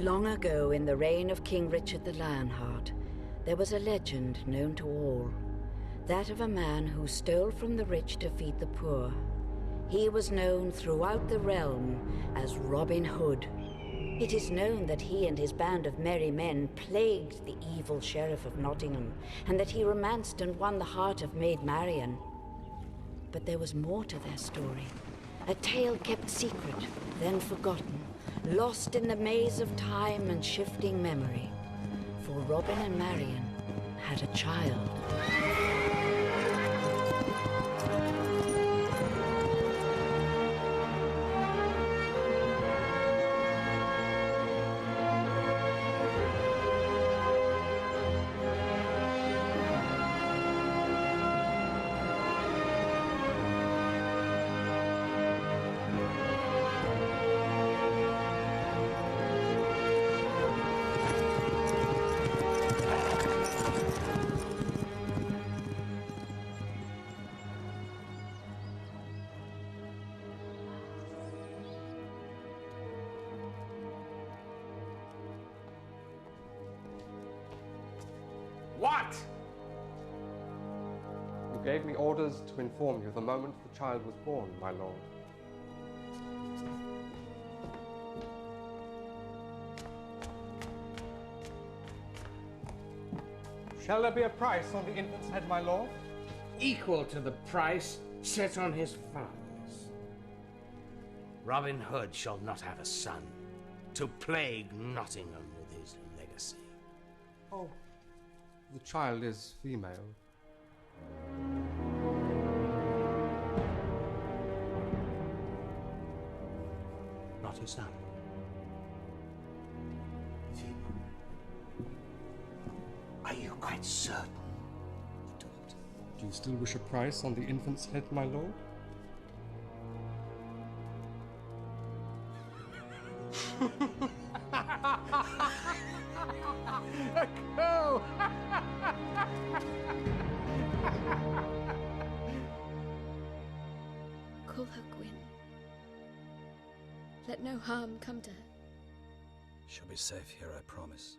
Long ago, in the reign of King Richard the Lionheart, there was a legend known to all. That of a man who stole from the rich to feed the poor. He was known throughout the realm as Robin Hood. It is known that he and his band of merry men plagued the evil Sheriff of Nottingham, and that he romanced and won the heart of Maid Marian. But there was more to their story. A tale kept secret, then forgotten, lost in the maze of time and shifting memory. For Robin and Marian had a child. What? You gave me orders to inform you the moment the child was born, my lord. Shall there be a price on the infant's head, my lord? Equal to the price set on his father's. Robin Hood shall not have a son to plague Nottingham with his legacy. Oh, the child is female. Not his son. Are you quite certain? Do you still wish a price on the infant's head, my lord? Go! Call her Gwyn. Let no harm come to her. She'll be safe here, I promise.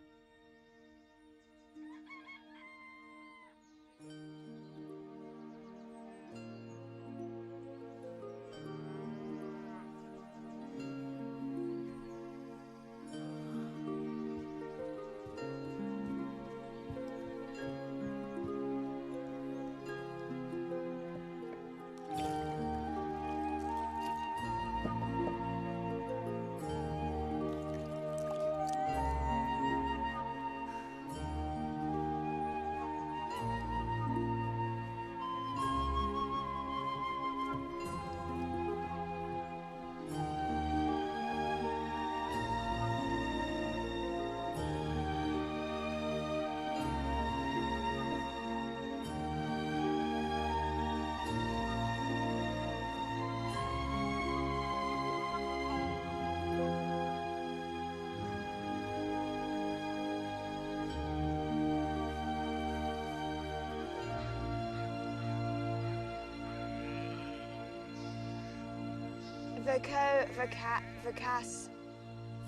Vocas,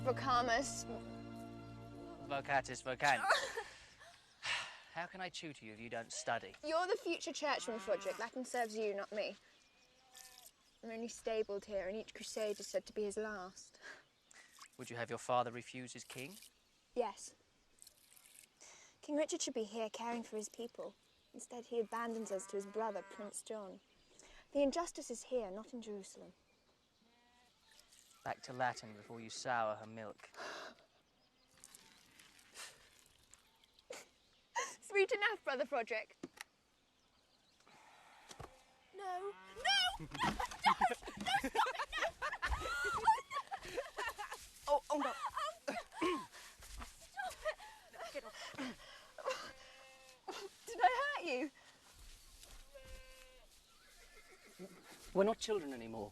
Vocamus. Vocatus, vocan. How can I tutor you if you don't study? You're the future churchman, Froderick. Latin serves you, not me. I'm only stabled here, and each crusade is said to be his last. Would you have your father refuse his king? Yes. King Richard should be here caring for his people. Instead, he abandons us to his brother, Prince John. The injustice is here, not in Jerusalem. Back to Latin before you sour her milk. Sweet enough, Brother Froderick. No. No! No! No! No, stop it! No! Oh, no. Stop it! Get off. Did I hurt you? We're not children anymore.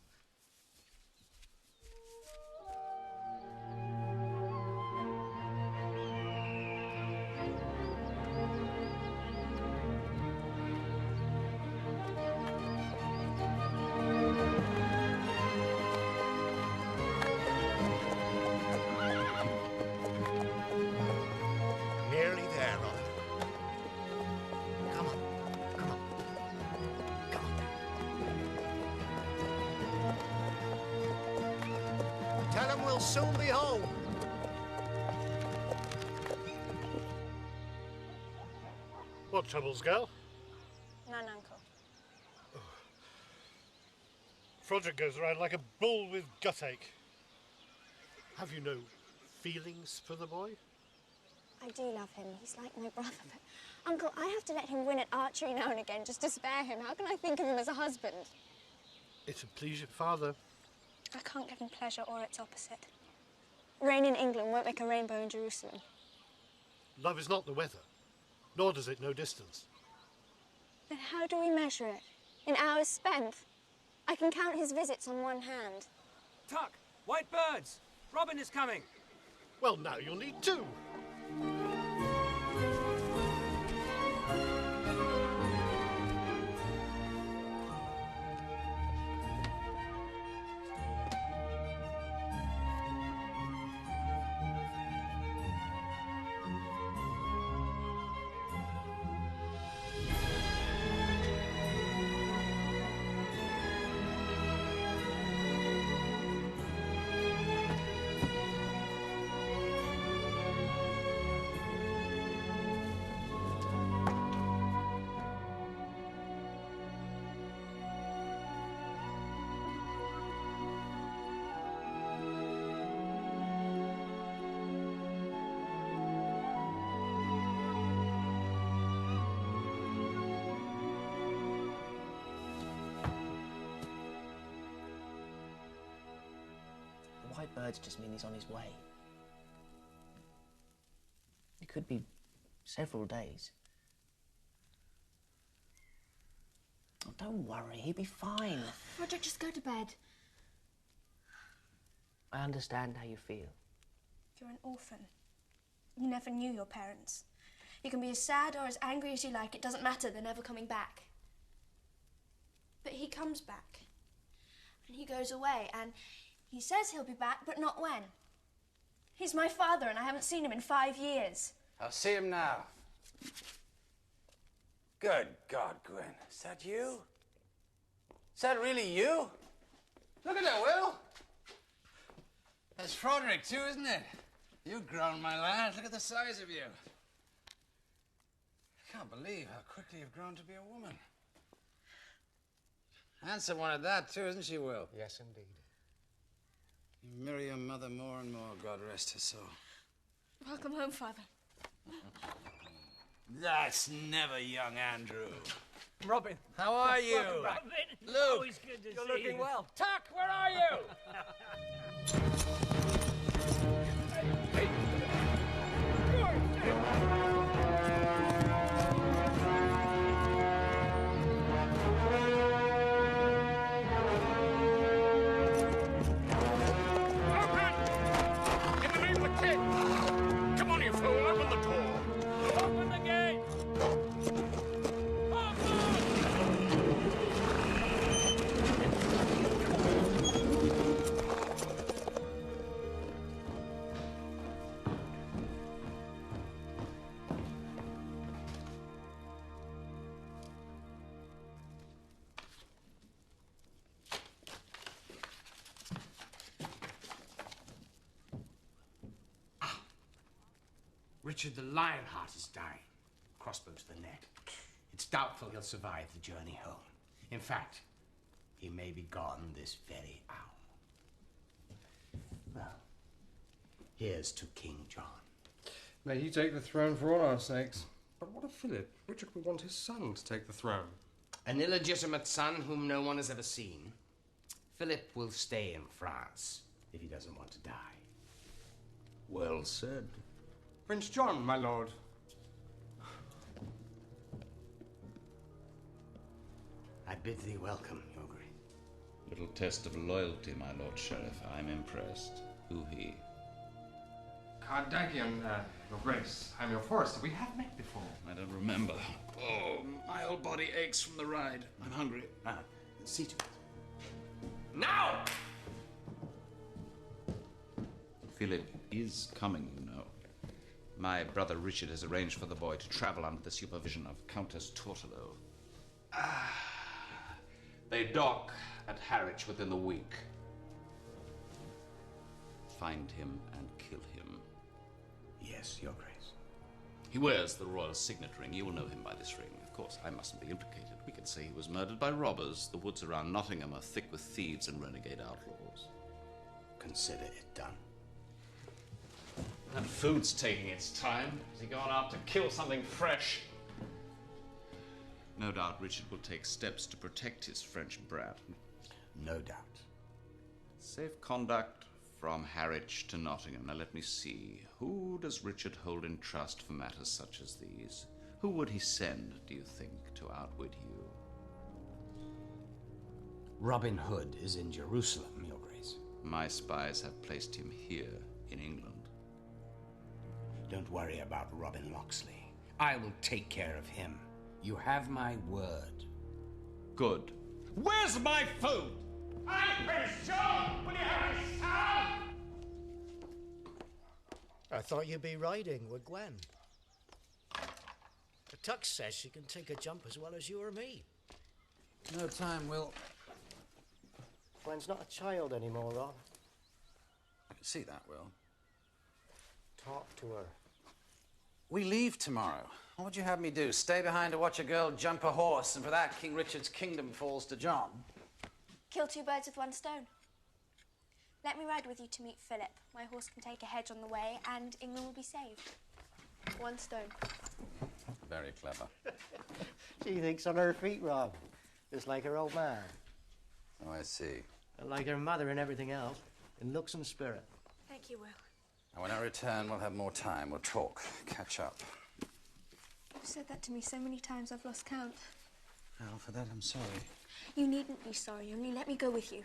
They'll soon be home. What troubles, girl? None, Uncle. Froderick goes around like a bull with guttache. Have you no feelings for the boy? I do love him. He's like my brother, but... Uncle, I have to let him win at archery now and again just to spare him. How can I think of him as a husband? It'll please your father. I can't give him pleasure or its opposite. Rain in England won't make a rainbow in Jerusalem. Love is not the weather, nor does it know distance. Then how do we measure it? In hours spent? I can count his visits on one hand. Tuck! White birds! Robin is coming! Well, now you'll need two. White birds just mean he's on his way. It could be several days. Oh, don't worry, he'll be fine. Frederick, just go to bed. I understand how you feel. You're an orphan. You never knew your parents. You can be as sad or as angry as you like. It doesn't matter. They're never coming back. But he comes back. And he goes away, and he says he'll be back, but not when. He's my father, and I haven't seen him in 5 years. I'll see him now. Good God, Gwen. Is that you? Is that really you? Look at that, Will. That's Froderick, too, isn't it? You've grown, my lad. Look at the size of you. I can't believe how quickly you've grown to be a woman. Handsome one at that, too, isn't she, Will? Yes, indeed. You mirror your mother more and more, God rest her soul. Welcome home, Father. That's never young Andrew. Robin. How are you? Welcome back. Luke. Always good to You're looking well. Tuck, where are you? Richard the Lionheart is dying. Crossbow to the neck. It's doubtful he'll survive the journey home. In fact, he may be gone this very hour. Well, here's to King John. May he take the throne for all our sakes. But what of Philip? Richard will want his son to take the throne. An illegitimate son whom no one has ever seen. Philip will stay in France if he doesn't want to die. Well said. Prince John, my lord. I bid thee welcome, Yogri. Little test of loyalty, my lord sheriff. I'm impressed. Who he? Cardagian, your grace. I'm your forester. We have met before. I don't remember. Oh, my whole body aches from the ride. I'm hungry. See to it. Now! Philip is coming, you know. My brother Richard has arranged for the boy to travel under the supervision of Countess Tortolo. They dock at Harwich within the week. find him and kill him. Yes, Your Grace. He wears the royal signet ring. You will know him by this ring. Of course, I mustn't be implicated. We can say he was murdered by robbers. The woods around Nottingham are thick with thieves and renegade outlaws. Consider it done. That food's taking its time. Has he gone out to kill something fresh? No doubt Richard will take steps to protect his French brat. No doubt. Safe conduct from Harwich to Nottingham. Now let me see. Who does Richard hold in trust for matters such as these? Who would he send, do you think, to outwit you? Robin Hood is in Jerusalem, Your Grace. My spies have placed him here in England. Don't worry about Robin Locksley. I will take care of him. You have my word. Good. Where's my food? I'm Prince John! Will you have a sound? I thought you'd be riding with Gwen. The Tux says she can take a jump as well as you or me. No time, Will. Gwen's not a child anymore, Rob. I can see that, Will. Talk to her. We leave tomorrow. What would you have me do? Stay behind to watch a girl jump a horse, and for that, King Richard's kingdom falls to John? Kill two birds with one stone. Let me ride with you to meet Philip. My horse can take a hedge on the way, and England will be saved. One stone. Very clever. She thinks on her feet, Rob. Just like her old man. Oh, I see. And like her mother and everything else, in looks and spirit. Thank you, Will. And when I return, we'll have more time. We'll talk, catch up. You've said that to me so many times I've lost count. Well, for that, I'm sorry. You needn't be sorry, only let me go with you.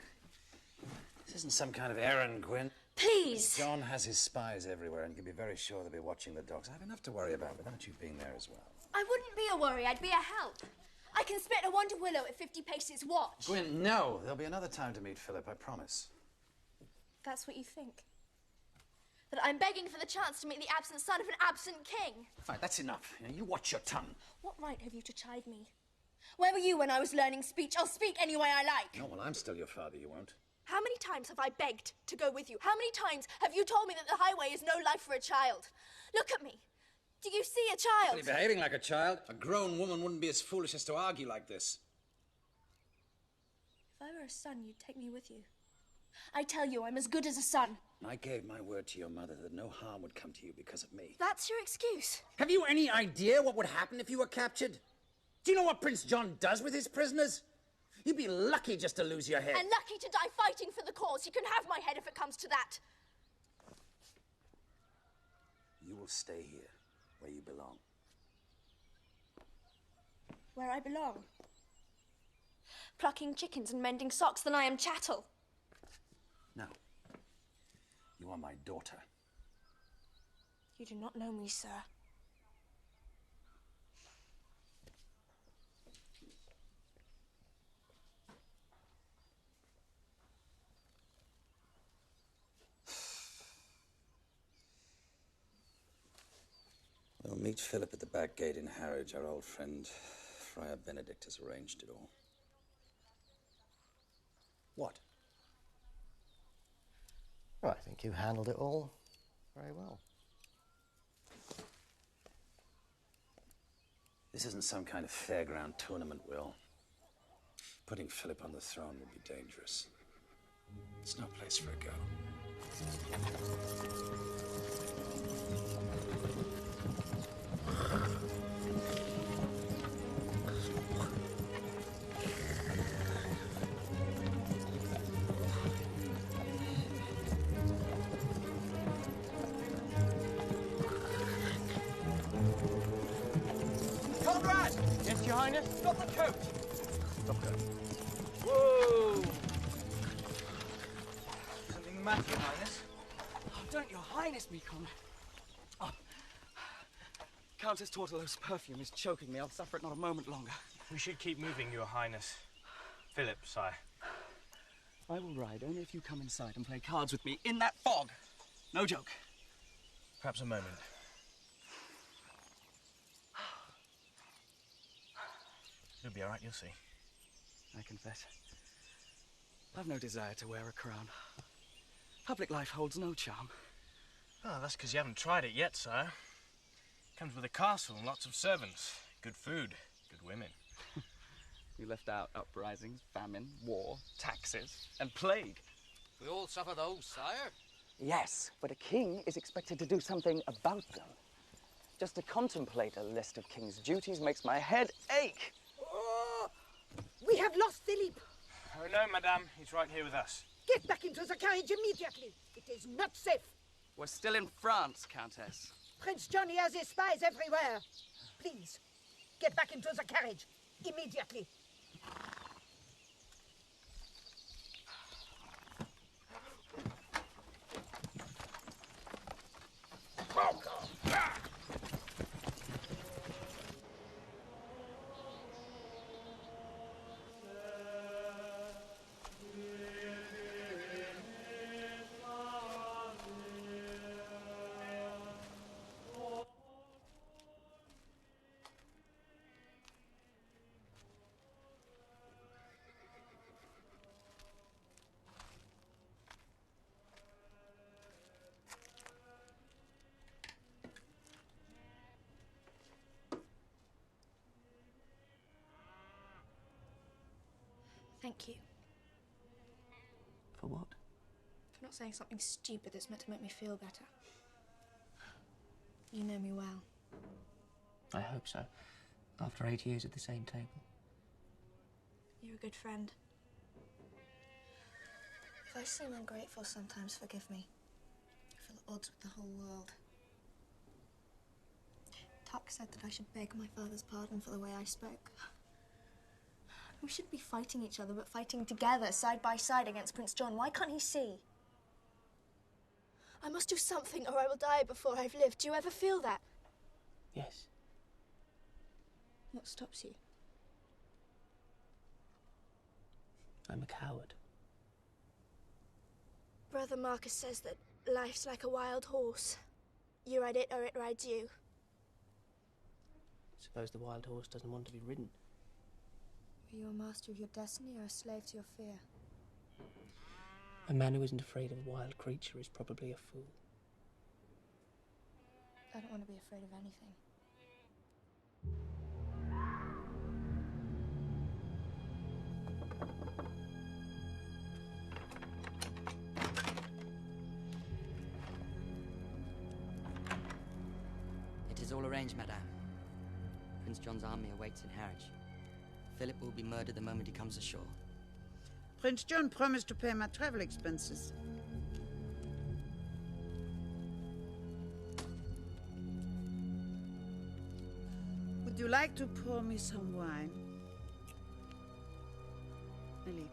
This isn't some kind of errand, Gwen. Please! John has his spies everywhere, and you can be very sure they'll be watching the dogs. I have enough to worry about without you being there as well. I wouldn't be a worry, I'd be a help. I can spit a wonder willow at 50 paces. Watch. Gwen, no. There'll be another time to meet Philip, I promise. That's what you think? That I'm begging for the chance to meet the absent son of an absent king? Fine, that's enough. You watch your tongue. What right have you to chide me? Where were you when I was learning speech? I'll speak any way I like. No, well, I'm still your father, you won't. How many times have I begged to go with you? How many times have you told me that the highway is no life for a child? Look at me. Do you see a child? You're behaving like a child. A grown woman wouldn't be as foolish as to argue like this. If I were a son, you'd take me with you. I tell you, I'm as good as a son. I gave my word to your mother that no harm would come to you because of me. That's your excuse. Have you any idea what would happen if you were captured? Do you know what Prince John does with his prisoners? You'd be lucky just to lose your head. And lucky to die fighting for the cause. You can have my head if it comes to that. You will stay here, where you belong. Where I belong? Plucking chickens and mending socks, then I am chattel. No. You are my daughter. You do not know me, sir. We'll meet Philip at the back gate in Harwich. Our old friend, Friar Benedict, has arranged it all. What? Well, I think you handled it all very well. This isn't some kind of fairground tournament, Will. Putting Philip on the throne would be dangerous. It's no place for a girl. Conrad! Yes, Your Highness? Stop the coach! Stop there. Whoa! Something the matter, Your Highness? Oh, don't Your Highness me, Conrad. Oh. Countess Tortolo's perfume is choking me. I'll suffer it not a moment longer. We should keep moving, Your Highness. Philip, sire. I will ride only if you come inside and play cards with me in that fog. No joke. Perhaps a moment. You'll be all right, you'll see. I confess, I've no desire to wear a crown. Public life holds no charm. Oh, that's because you haven't tried it yet, sire. It comes with a castle and lots of servants. Good food, good women. You left out uprisings, famine, war, taxes, and plague. We all suffer those, sire. Yes, but a king is expected to do something about them. Just to contemplate a list of king's duties makes my head ache. Oh, we have lost Philip. Oh, no, madame. He's right here with us. Get back into the carriage immediately. It is not safe. We're still in France, Countess. Prince Johnny has his spies everywhere. Please, get back into the carriage immediately. Thank you. For what? For not saying something stupid that's meant to make me feel better. You know me well. I hope so. After 8 years at the same table. You're a good friend. If I seem ungrateful sometimes, forgive me. I feel at odds with the whole world. Tuck said that I should beg my father's pardon for the way I spoke. We shouldn't be fighting each other, but fighting together, side by side, against Prince John. Why can't he see? I must do something, or I will die before I've lived. Do you ever feel that? Yes. What stops you? I'm a coward. Brother Marcus says that life's like a wild horse. You ride it, or it rides you. Suppose the wild horse doesn't want to be ridden. Are you a master of your destiny or a slave to your fear? A man who isn't afraid of a wild creature is probably a fool. I don't want to be afraid of anything. It is all arranged, madame. Prince John's army awaits in Harwich. Philip will be murdered the moment he comes ashore. Prince John promised to pay my travel expenses. Would you like to pour me some wine? Ellie.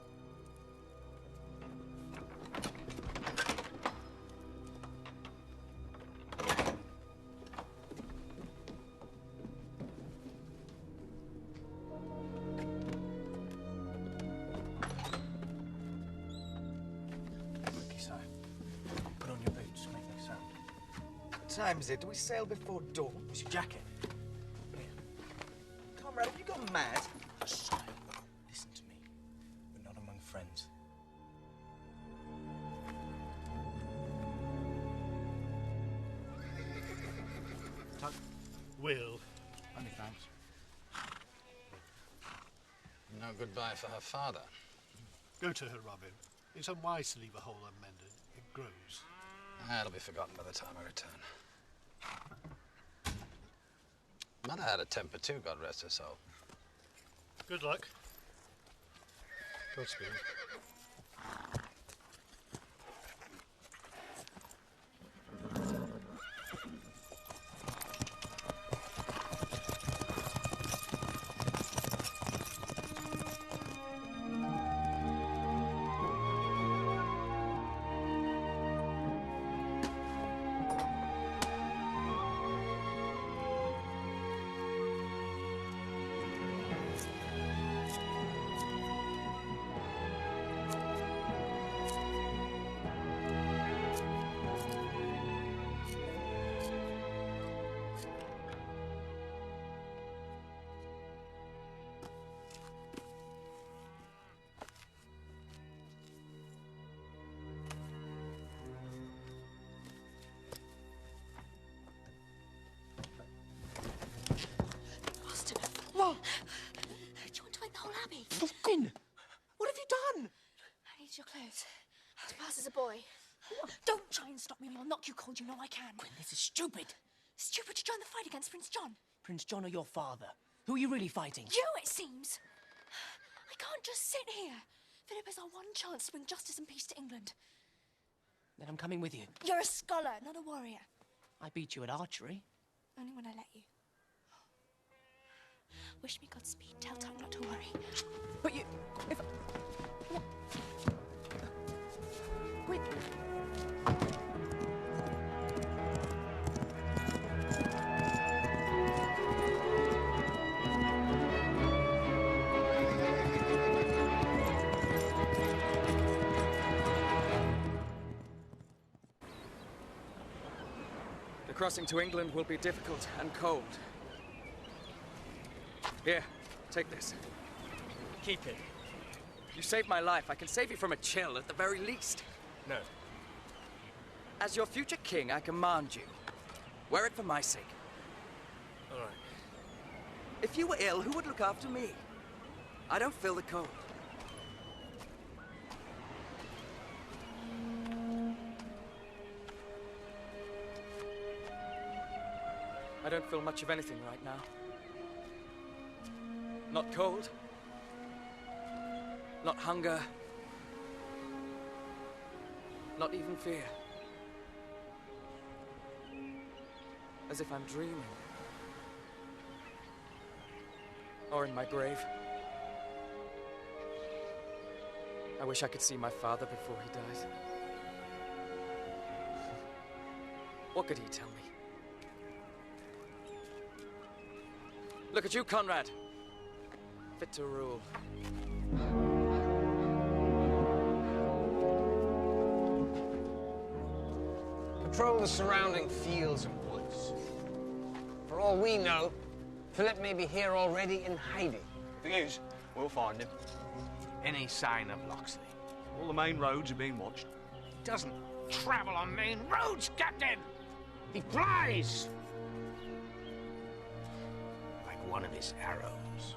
What time is it? Do we sail before dawn? Where's your jacket? Comrade, have you gone mad? Shh. Listen to me. We're not among friends. Tuck. Will. Many thanks. No goodbye for her father. Go to her, Robin. It's unwise to leave a hole unmended. It grows. That'll be forgotten by the time I return. Mother had a temper too, God rest her soul. Good luck. Godspeed. clothes. As fast as a boy. Don't try and stop me, or I'll knock you cold. You know I can. Gwen, this is stupid. Stupid to join the fight against Prince John. Prince John or your father? Who are you really fighting? You, it seems. I can't just sit here. Philip is our one chance to bring justice and peace to England. Then I'm coming with you. You're a scholar, not a warrior. I beat you at archery. Only when I let you. Wish me Godspeed. Tell Tom not to worry. But you... If... Wait... The crossing to England will be difficult and cold. Here, take this. Keep it. You saved my life. I can save you from a chill at the very least. No. As your future king, I command you. Wear it for my sake. All right. If you were ill, who would look after me? I don't feel the cold. I don't feel much of anything right now. Not cold. Not hunger. Not even fear. As if I'm dreaming. Or in my grave. I wish I could see my father before he dies. What could he tell me? Look at you, Conrad. Fit to rule. Patrol the surrounding fields and woods. For all we know, Philip may be here already in hiding. Thing is, we'll find him. Any sign of Locksley? All the main roads are being watched. He doesn't travel on main roads, Captain! He flies! Like one of his arrows.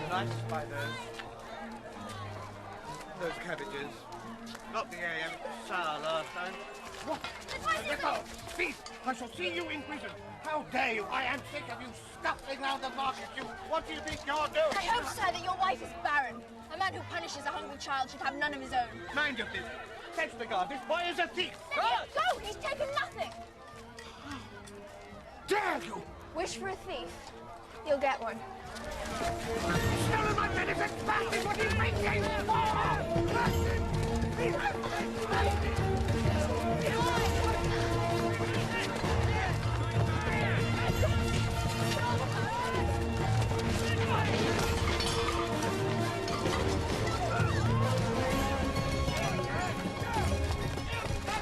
Nice by those cabbages. Not the AM sour last time. What? Let go! Thief! I shall see you in prison. How dare you? I am sick of you scuffling round the market. What do you think you're doing? I hope, sir, that your wife is barren. A man who punishes a hungry child should have none of his own. Mind your business. Fetch the guard. This boy is a thief. Let him go! He's taken nothing. Dare you! Wish for a thief. You'll get one. Stolen my benefits! That is what he's making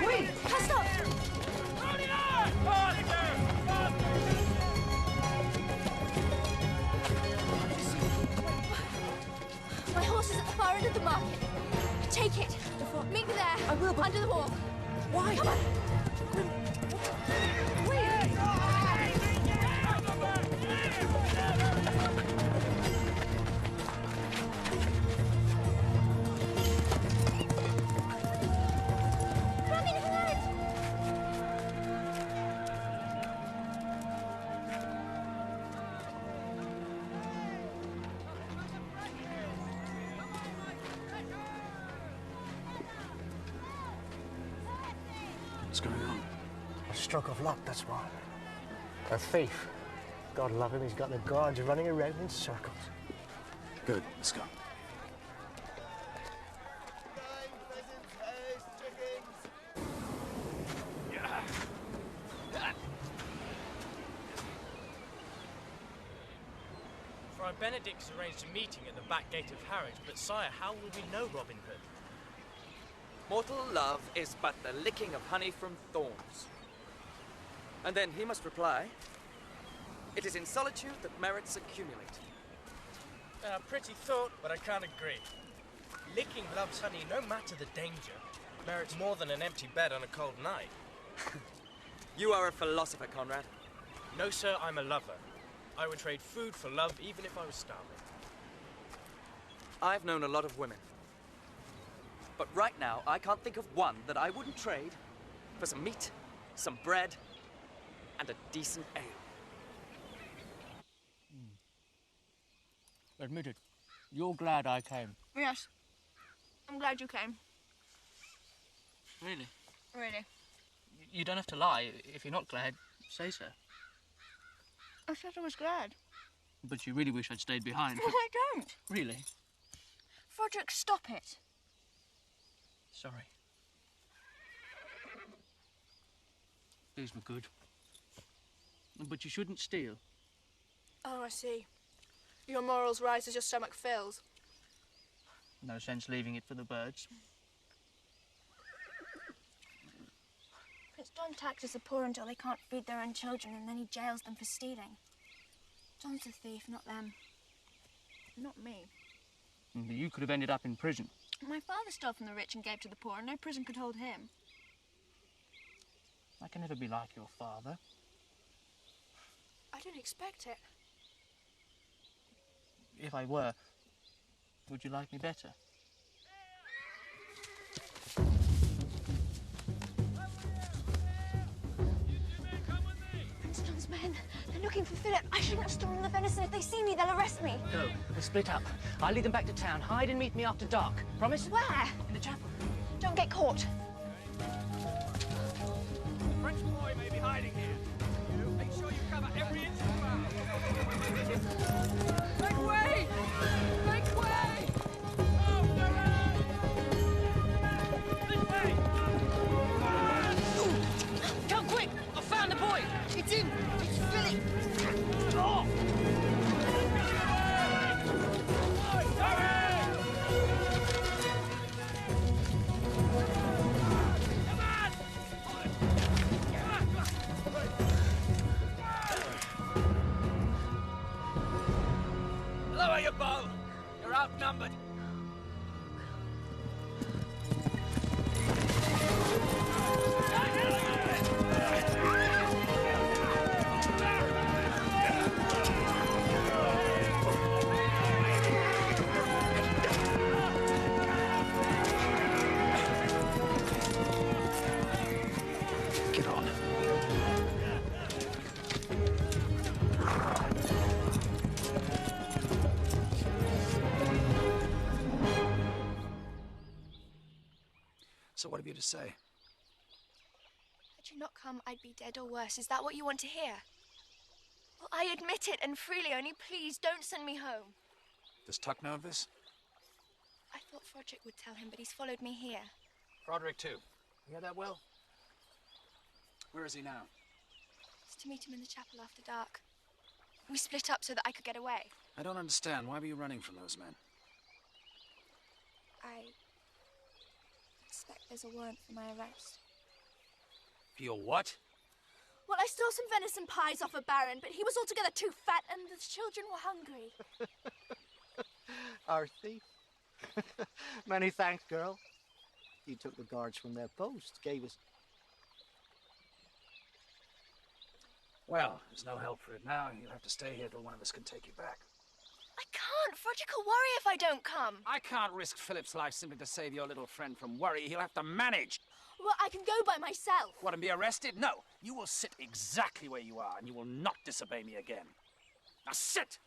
Wait! Cast up! My horse is at the far end of the market. Take it. Meet me there. I will, but... Under the wall. Why? Come on. What's going on? A stroke of luck, that's why. A thief. God love him, he's got the guards running around in circles. Good, let's go. Friar Benedict has arranged a meeting at the back gate of Harwich, but sire, how will we know Robin Hood? Mortal love is but the licking of honey from thorns. And then he must reply, it is in solitude that merits accumulate. Pretty thought, but I can't agree. Licking love's honey, no matter the danger, merits more than an empty bed on a cold night. You are a philosopher, Conrad. No, sir, I'm a lover. I would trade food for love even if I was starving. I've known a lot of women. But right now, I can't think of one that I wouldn't trade for some meat, some bread, and a decent ale. Admit it. You're glad I came. Yes. I'm glad you came. Really? Really. You don't have to lie. If you're not glad, say so. I said I was glad. But you really wish I'd stayed behind. No, I don't. Really? Froderick, stop it. Sorry. These were good. But you shouldn't steal. Oh, I see. Your morals rise as your stomach fills. No sense leaving it for the birds. Prince John taxes the poor until they can't feed their own children, and then he jails them for stealing. John's the thief, not them. Not me. You could have ended up in prison. My father stole from the rich and gave to the poor, and no prison could hold him. I can never be like your father. I didn't expect it. If I were, would you like me better? Prince John's men, they're looking for Philip. I shouldn't have stolen the venison. If they see me, they'll arrest me. Go. We'll split up. I'll lead them back to town. Hide and meet me after dark. Promise? Where? In the chapel. Don't get caught. The French boy may be hiding here. You make sure you cover every inch of the ground. Make way! Make way! This way! Come quick! I found the boy! It's him! It's Philip! Oh! Lower your bow! You're outnumbered! Get on. So what have you to say? Had you not come, I'd be dead or worse. Is that what you want to hear? Well, I admit it, and freely, only please don't send me home. Does Tuck know of this? I thought Froderick would tell him, but he's followed me here. Broderick, too. You hear that, Will? Where is he now? It's to meet him in the chapel after dark. We split up so that I could get away. I don't understand. Why were you running from those men? I expect there's a warrant for my arrest. For your what? Well, I stole some venison pies off a baron, but he was altogether too fat and the children were hungry. Our thief. Many thanks, girl. You took the guards from their posts, gave us... Well, there's no help for it now. You'll have to stay here till one of us can take you back. I can't. Froderick will worry if I don't come. I can't risk Philip's life simply to save your little friend from worry. He'll have to manage. Well, I can go by myself. What, and be arrested? No. You will sit exactly where you are, and you will not disobey me again. Now sit!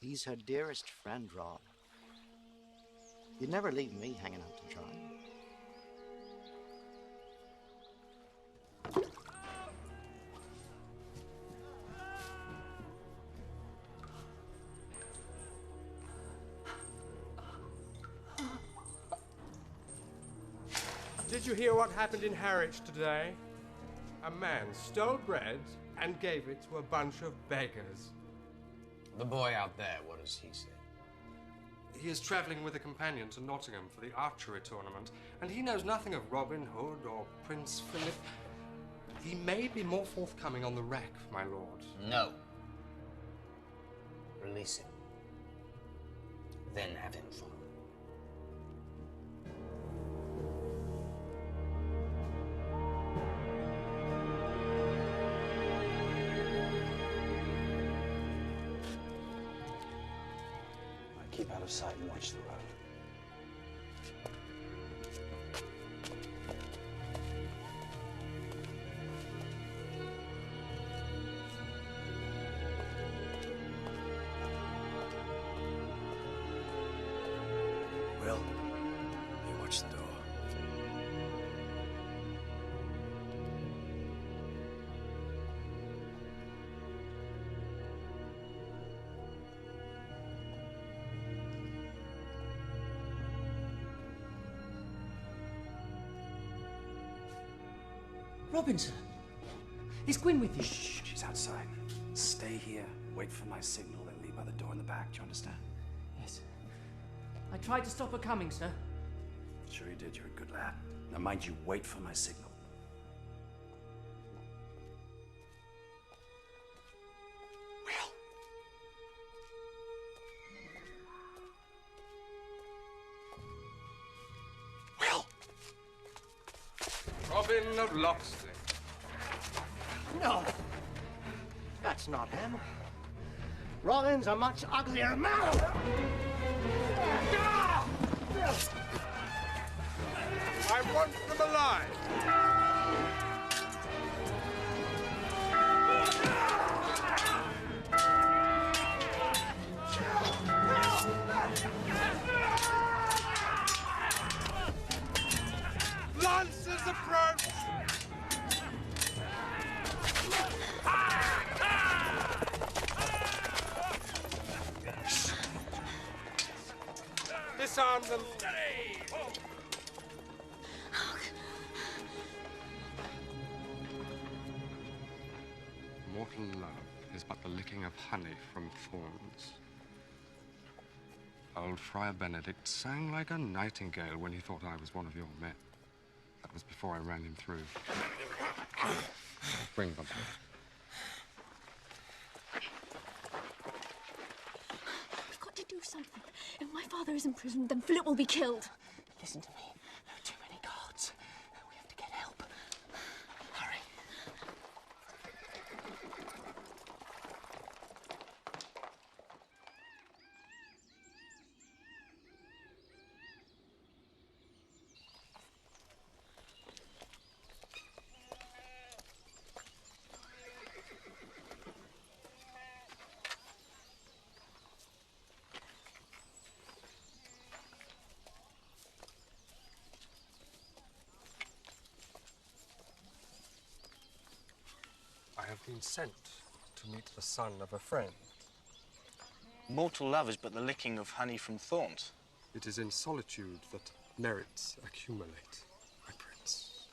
He's her dearest friend, Rob. You'd never leave me hanging out to dry. Did you hear what happened in Harwich today? A man stole bread and gave it to a bunch of beggars. The boy out there, what does he say? He is travelling with a companion to Nottingham for the archery tournament, and he knows nothing of Robin Hood or Prince Philip. He may be more forthcoming on the rack, my lord. No. Release him. Then have him follow. Keep out of sight and watch the road. Will, you watch the door. Robin, sir. Is Gwyn with you? Shh, she's outside. Stay here, wait for my signal, then leave by the door in the back. Do you understand? Yes. I tried to stop her coming, sir. Sure you did. You're a good lad. Now mind you, wait for my signal. Robin of Locksley. No, that's not him. Robin's a much uglier man. I want them alive. Lancers approach! Disarm them. Mortal love is but the licking of honey from thorns. Old Friar Benedict sang like a nightingale when he thought I was one of your men. That was before I ran him through. Bring them. We've got to do something. If my father is imprisoned, then Philip will be killed. Listen to me. Too many guards. We have to get help. Hurry. I have been sent to meet the son of a friend. Mortal love is but the licking of honey from thorns. It is in solitude that merits accumulate, my prince.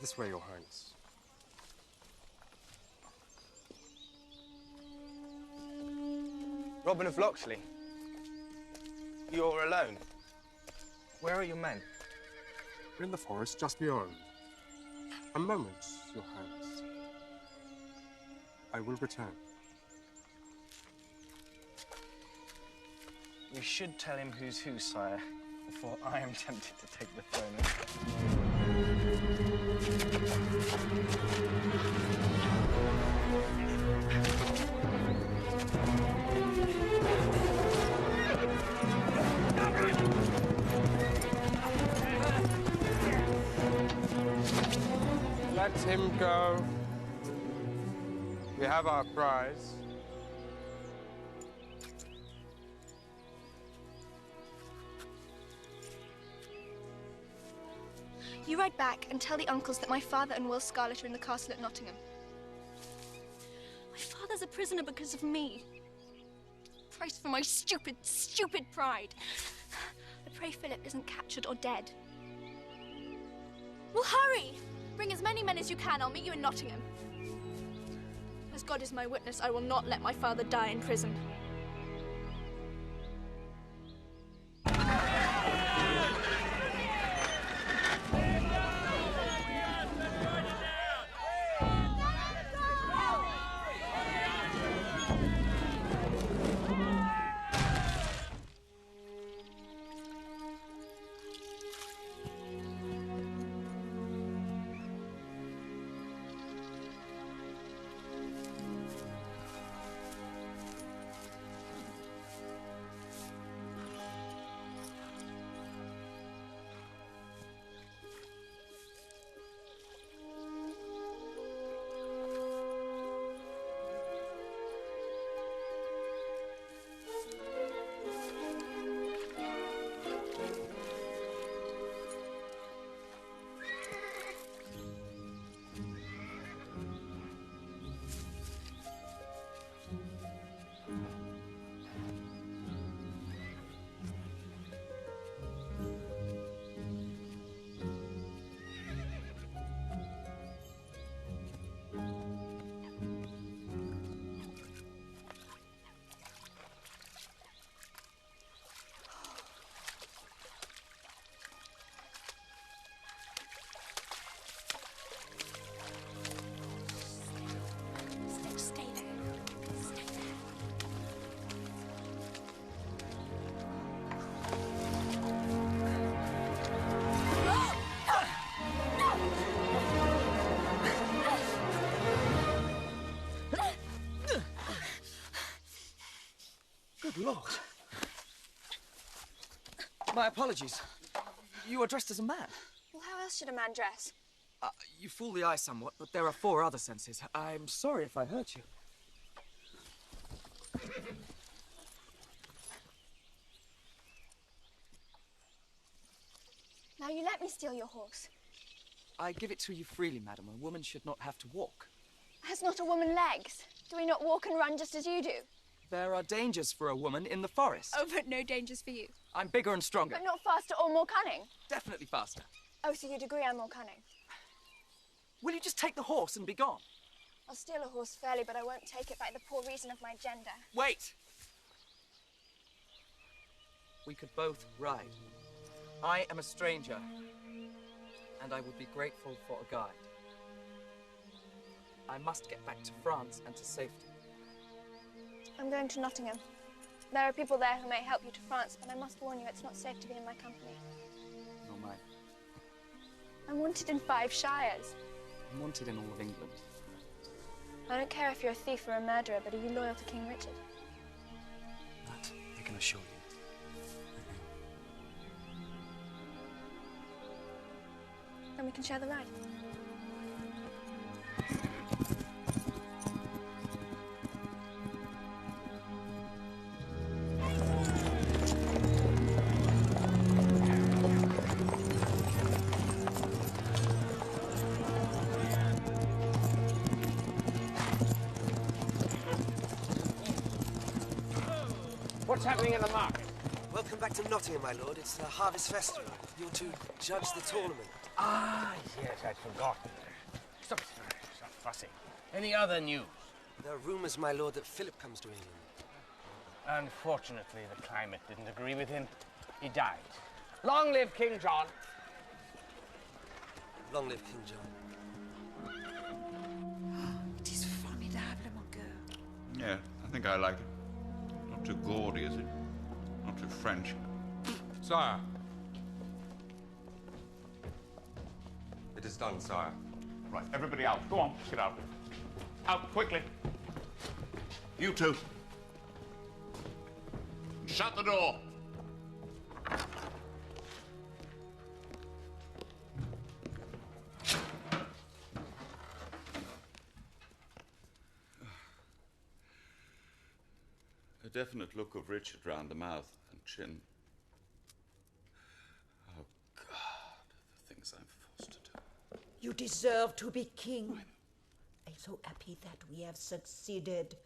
This way, Your Highness. Robin of Locksley, you're alone. Where are your men? In the forest just beyond. A moment, Your Highness. I will return. You should tell him who's who, sire, before I am tempted to take the throne. Let him go. We have our prize. You ride back and tell the uncles that my father and Will Scarlet are in the castle at Nottingham. My father's a prisoner because of me. Price for my stupid, stupid pride. I pray Philip isn't captured or dead. Well, hurry! Bring as many men as you can. I'll meet you in Nottingham. As God is my witness, I will not let my father die in prison. Good Lord. My apologies. You are dressed as a man. Well, how else should a man dress? You fool the eye somewhat, but there are 4 other senses. I'm sorry if I hurt you. Now you let me steal your horse. I give it to you freely, madam. A woman should not have to walk. Has not a woman legs? Do we not walk and run just as you do? There are dangers for a woman in the forest. Oh, but no dangers for you. I'm bigger and stronger. But not faster or more cunning? Definitely faster. Oh, so you'd agree I'm more cunning? Will you just take the horse and be gone? I'll steal a horse fairly, but I won't take it by the poor reason of my gender. Wait! We could both ride. I am a stranger, and I would be grateful for a guide. I must get back to France and to safety. I'm going to Nottingham. There are people there who may help you to France, but I must warn you, it's not safe to be in my company. Nor mine. I'm wanted in 5 shires. I'm wanted in all of England. I don't care if you're a thief or a murderer, but are you loyal to King Richard? That I can assure you. Then we can share the ride. What's happening in the market? Welcome back to Nottingham, my lord. It's the Harvest Festival. You're to judge the tournament. Ah, yes, I'd forgotten. Stop fussing. Any other news? There are rumours, my lord, that Philip comes to England. Unfortunately, the climate didn't agree with him. He died. Long live King John. Long live King John. It is formidable, mon cœur. Yeah, I think I like it. Not too gaudy, is it? Not too French. Sire. It is done, sire. Right, everybody out. Go on, get out. Out, quickly. You two. Shut the door. definite look of Richard round the mouth and chin. Oh, God, the things I'm forced to do. You deserve to be king. I'm so happy that we have succeeded.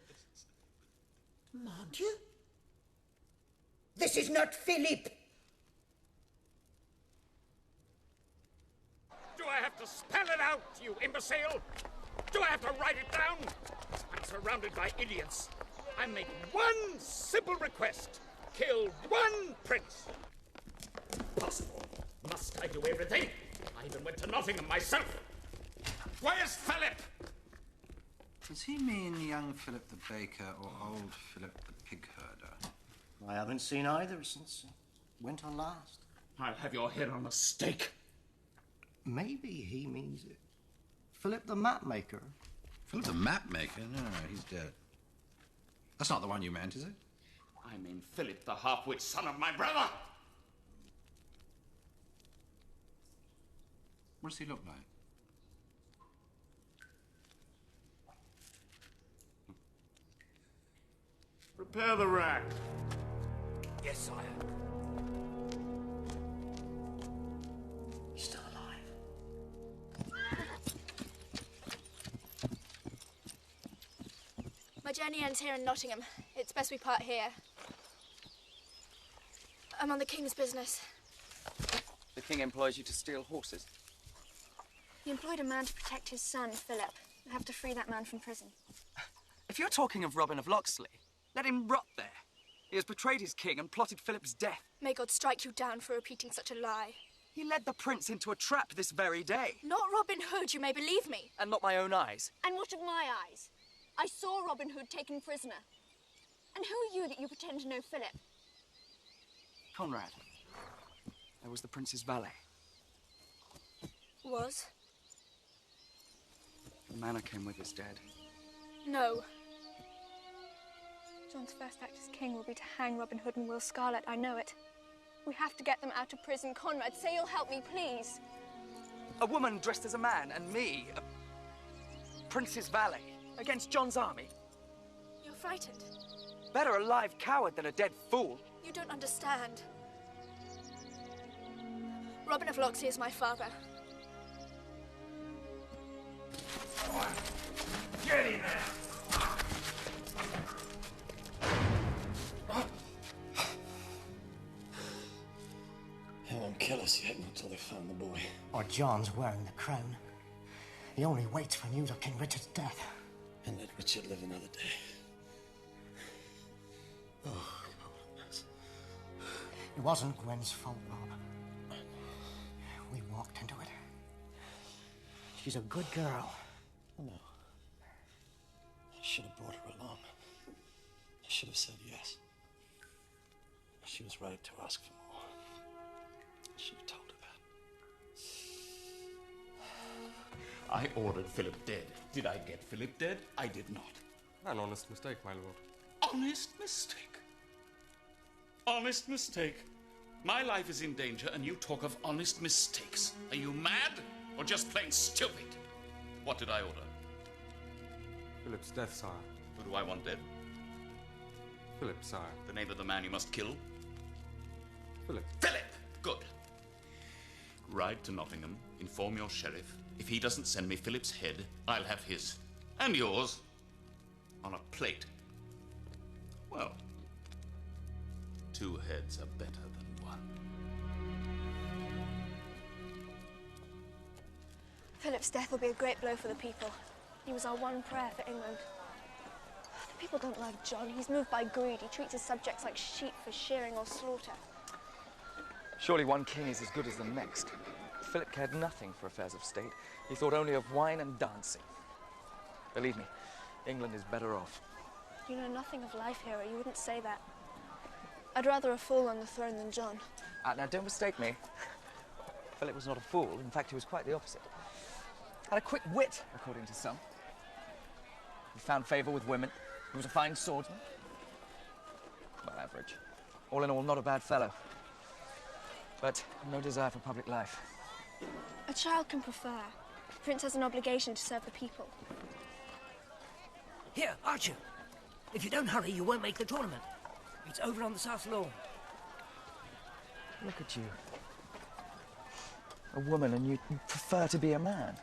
Mon Dieu. This is not Philip. Do I have to spell it out, you imbecile? Do I have to write it down? I'm surrounded by idiots. I make one simple request. Kill one prince. Possible. Must I do everything? I even went to Nottingham myself. Where's Philip? Does he mean young Philip the baker or old Philip the pig herder? I haven't seen either since winter last. I'll have your head on a stake. Maybe he means it. Philip the map maker. Philip the map maker? No, he's dead. That's not the one you meant, is it? I mean Philip, the half-wit son of my brother. What does he look like? Prepare the rack. Yes, sire. He's still alive. My journey ends here in Nottingham. It's best we part here. I'm on the king's business. The king employs you to steal horses. He employed a man to protect his son, Philip. I have to free that man from prison. If you're talking of Robin of Locksley, let him rot there. He has betrayed his king and plotted Philip's death. May God strike you down for repeating such a lie. He led the prince into a trap this very day. Not Robin Hood, you may believe me. And not my own eyes. And what of my eyes? I saw Robin Hood taken prisoner. And who are you that you pretend to know Philip? Conrad. I was the prince's valet. Was? The man I came with is dead. No. John's first act as king will be to hang Robin Hood and Will Scarlet, I know it. We have to get them out of prison. Conrad, say you'll help me, please. A woman dressed as a man, and me, a prince's valet, against John's army. You're frightened. Better a live coward than a dead fool. You don't understand. Robin of Locksley is my father. Get in there! They won't kill us yet until they've found the boy. Or John's wearing the crown. He only waits for news of King Richard's death. And let Richard live another day. Oh, It wasn't Gwen's fault, Rob. We walked into it. She's a good girl. No. I should have brought her along. I should have said yes. She was right to ask for more. I should have told her that. I ordered Philip dead. Did I get Philip dead? I did not. An honest mistake, my lord. Honest mistake? Honest mistake? My life is in danger and you talk of honest mistakes. Are you mad or just plain stupid? What did I order? Philip's death, sire. Who do I want dead? Philip, sire. The name of the man you must kill? Philip. Philip! Good. Ride to Nottingham, inform your sheriff. If he doesn't send me Philip's head, I'll have his. And yours. On a plate. Well, 2 heads are better than 1. Philip's death will be a great blow for the people. He was our one prayer for England. The people don't love John. He's moved by greed. He treats his subjects like sheep for shearing or slaughter. Surely one king is as good as the next. Philip cared nothing for affairs of state. He thought only of wine and dancing. Believe me, England is better off. You know nothing of life here, or you wouldn't say that. I'd rather a fool on the throne than John. Now, don't mistake me. Philip was not a fool. In fact, he was quite the opposite. Had a quick wit, according to some. He found favour with women. He was a fine swordsman. Well, average. All in all, not a bad fellow. But no desire for public life. A child can prefer. The prince has an obligation to serve the people. Here, Archer. If you don't hurry, you won't make the tournament. It's over on the south lawn. Look at you. A woman, and you prefer to be a man.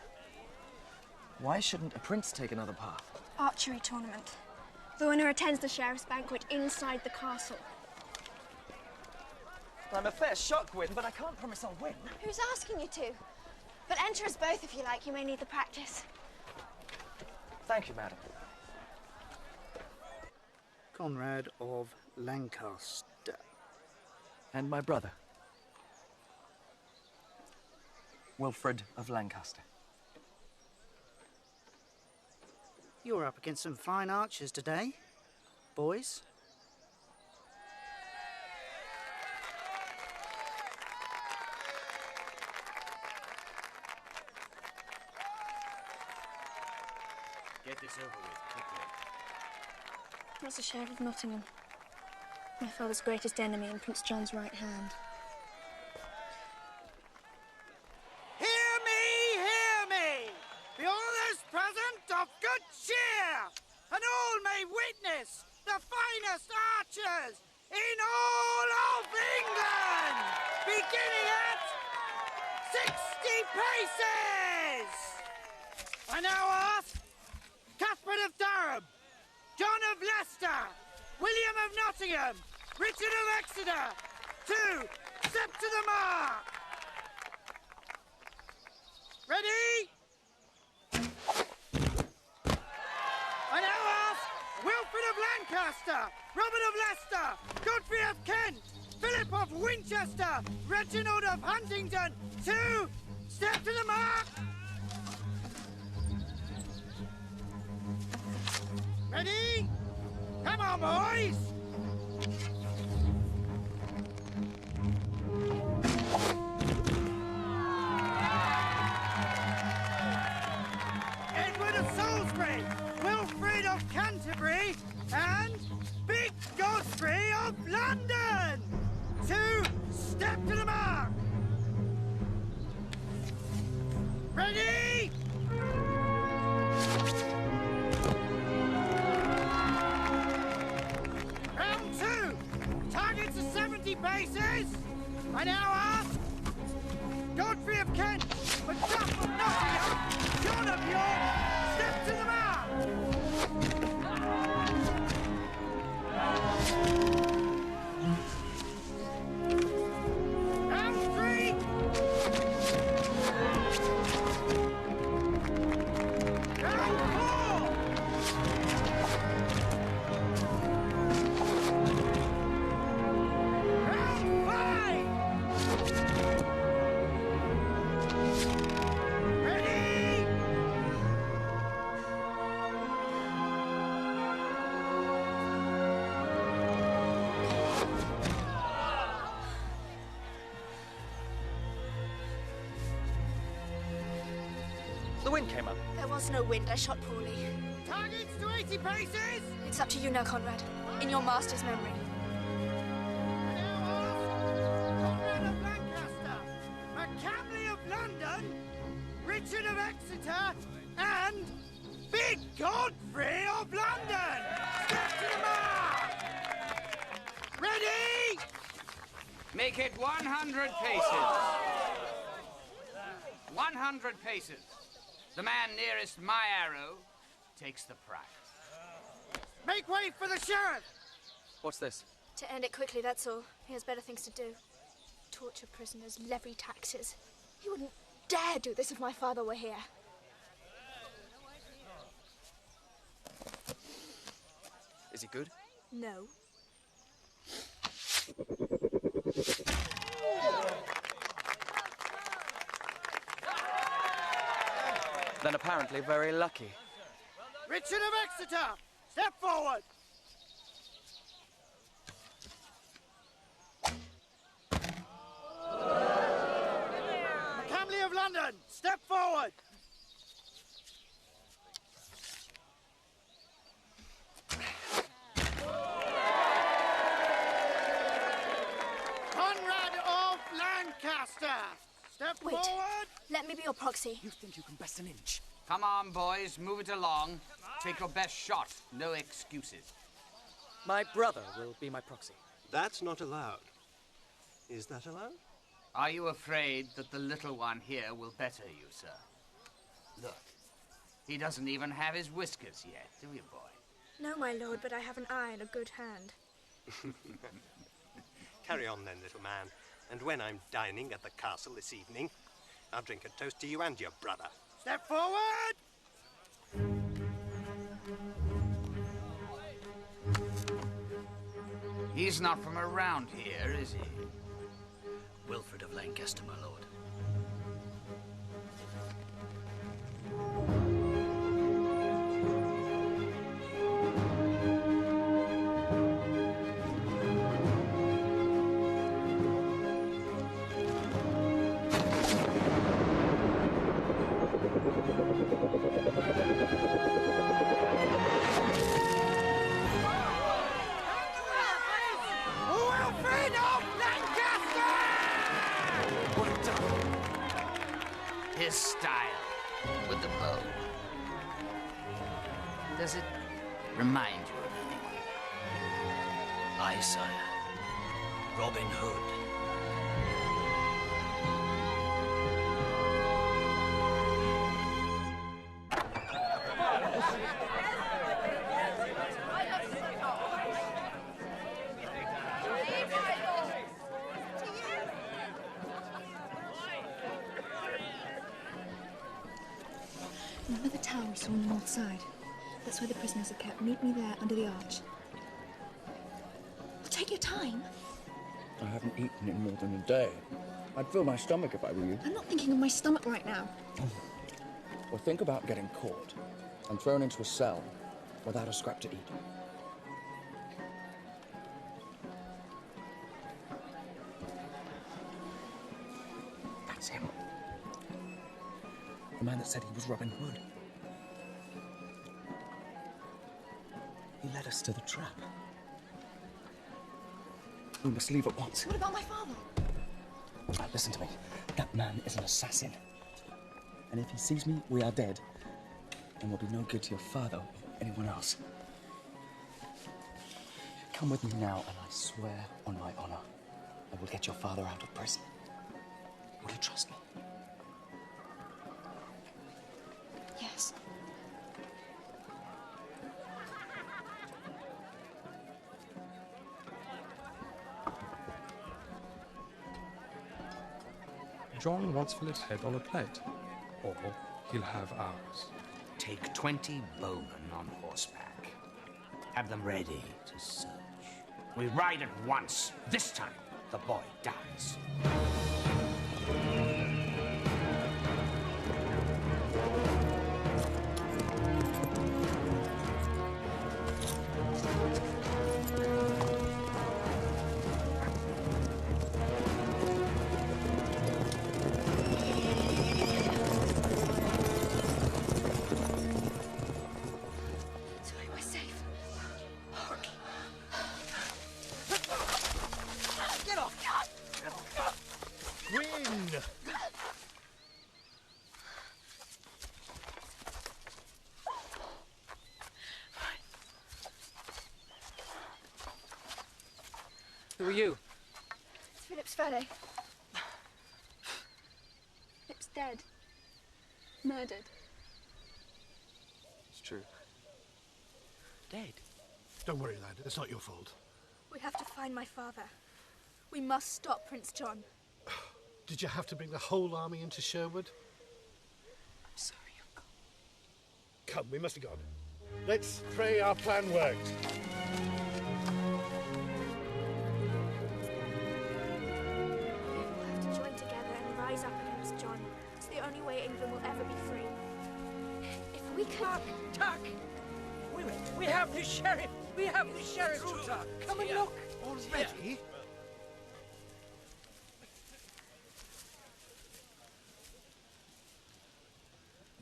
Why shouldn't a prince take another path? Archery tournament. The winner attends the sheriff's banquet inside the castle. I'm a fair shot, Gwyn, but I can't promise I'll win. Who's asking you to? But enter us both if you like. You may need the practice. Thank you, madam. Conrad of Lancaster. And my brother, Wilfred of Lancaster. You're up against some fine archers today, boys. Get this over with, quickly. That's the Sheriff of Nottingham. My father's greatest enemy and Prince John's right hand. Hear me! Be all those present of good cheer, and all may witness the finest archers in all of England, beginning at 60 paces! I now ask Cuthbert of Durham, John of Leicester, William of Nottingham, Richard of Exeter, to step to the mark. Ready? I now ask Wilfred of Lancaster, Robert of Leicester, Godfrey of Kent, Philip of Winchester, Reginald of Huntingdon, to step to the mark. Ready? Come on, boys! Edward of Salisbury, Wilfrid of Canterbury, and Big Godfrey of London! To step to the mark! Ready? Round two! Targets are 70 paces! I now ask Godfrey of Kent, Macduff of Nottingham, John of York, step to the mark! Round three! Round four! Round five! Ready? The wind came up. There was no wind. I shot poorly. Targets to 80 paces! It's up to you now, Conrad. In your master's memory. Conrad of Lancaster, Macamley of London, Richard of Exeter, and Big Godfrey of London! Step to the mark! Ready? Make it 100 paces. 100 paces. The man nearest my arrow takes the prize. Make way for the sheriff! What's this? To end it quickly, that's all. He has better things to do. Torture prisoners, levy taxes. He wouldn't dare do this if my father were here. Is he good? No. Then apparently very lucky. Richard of Exeter, step forward! Macamley of London, step forward! Conrad of Lancaster, step Wait. forward! Let me be your proxy. You think you can best an inch? Come on, boys, move it along. Take your best shot. No excuses. My brother will be my proxy. That's not allowed. Is that allowed? Are you afraid that the little one here will better you, sir? Look, he doesn't even have his whiskers yet, do you, boy? No, my lord, but I have an eye and a good hand. Carry on then, little man. And when I'm dining at the castle this evening, I'll drink a toast to you and your brother. Step forward! He's not from around here, is he? Wilfred of Lancaster, my lord. Wilfred of Lancaster! Well done. His style with the bow. Does it remind you of anyone? Aye, sire. Robin Hood. Remember the tower we saw on the north side? That's where the prisoners are kept. Meet me there under the arch. Well, take your time. I haven't eaten in more than a day. I'd fill my stomach if I were you. I'm not thinking of my stomach right now. Well, think about getting caught and thrown into a cell without a scrap to eat. That's him. The man that said he was Robin Hood. He led us to the trap. We must leave at once. What about my father? Listen to me. That man is an assassin. And if he sees me, we are dead. And we'll be no good to your father or anyone else. Come with me now, and I swear on my honor, I will get your father out of prison. Will you trust me? Yes. John wants Philip's head on a plate, or he'll have ours. Take 20 bowmen on horseback. Have them ready to search. We ride at once. This time, the boy dies. Who are you? It's Philip's valet. Philip's dead. Murdered. It's true. Dead? Don't worry, lad. It's not your fault. We have to find my father. We must stop Prince John. Did you have to bring the whole army into Sherwood? I'm sorry, Uncle. Come, we must have gone. Let's pray our plan worked. We'll have to join together and rise up against John. It's the only way England will ever be free. If we can... Tuck! We have the sheriff! We have the sheriff! Come and look! Already?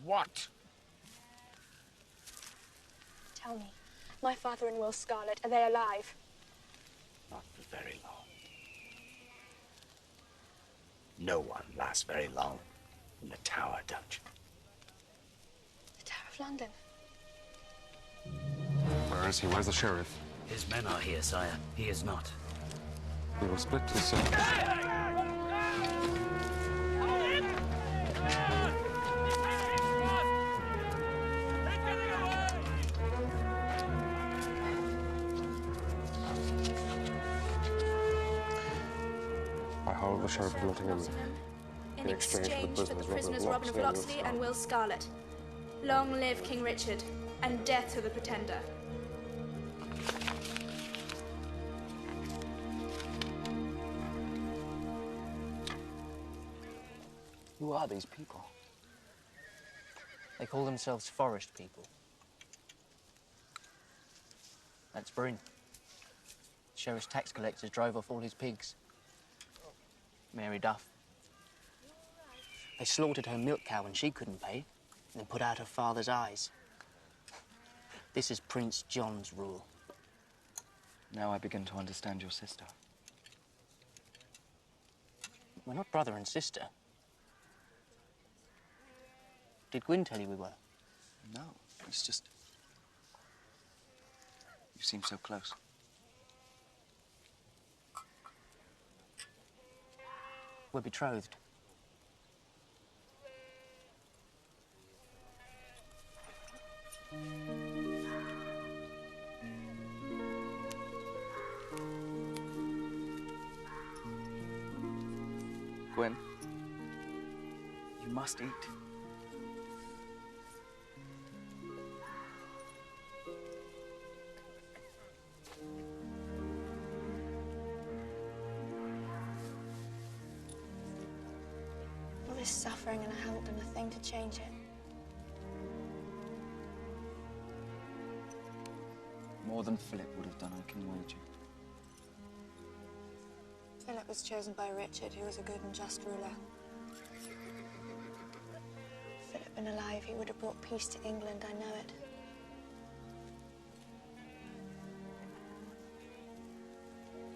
What? Tell me, my father and Will Scarlet, are they alive? Not for very long. No one lasts very long in the Tower dungeon. The Tower of London. Where is he? Where's the sheriff? His men are here, sire. He is not. We will split to six. I hold the Sheriff of Nottingham in exchange for the prisoners Robin of Locksley and Will Scarlet. Long live King Richard, and death to the Pretender. Who are these people? They call themselves forest people. That's Bryn. The sheriff's tax collectors drove off all his pigs. Mary Duff. They slaughtered her milk cow when she couldn't pay, and then put out her father's eyes. This is Prince John's rule. Now I begin to understand your sister. We're not brother and sister. Did Gwyn tell you we were? No, it's just... You seem so close. We're betrothed. Gwyn, you must eat. All this suffering and I haven't done a thing to change it. More than Philip would have done, I can wager. Philip was chosen by Richard, who was a good and just ruler. If Philip had been alive, he would have brought peace to England, I know it.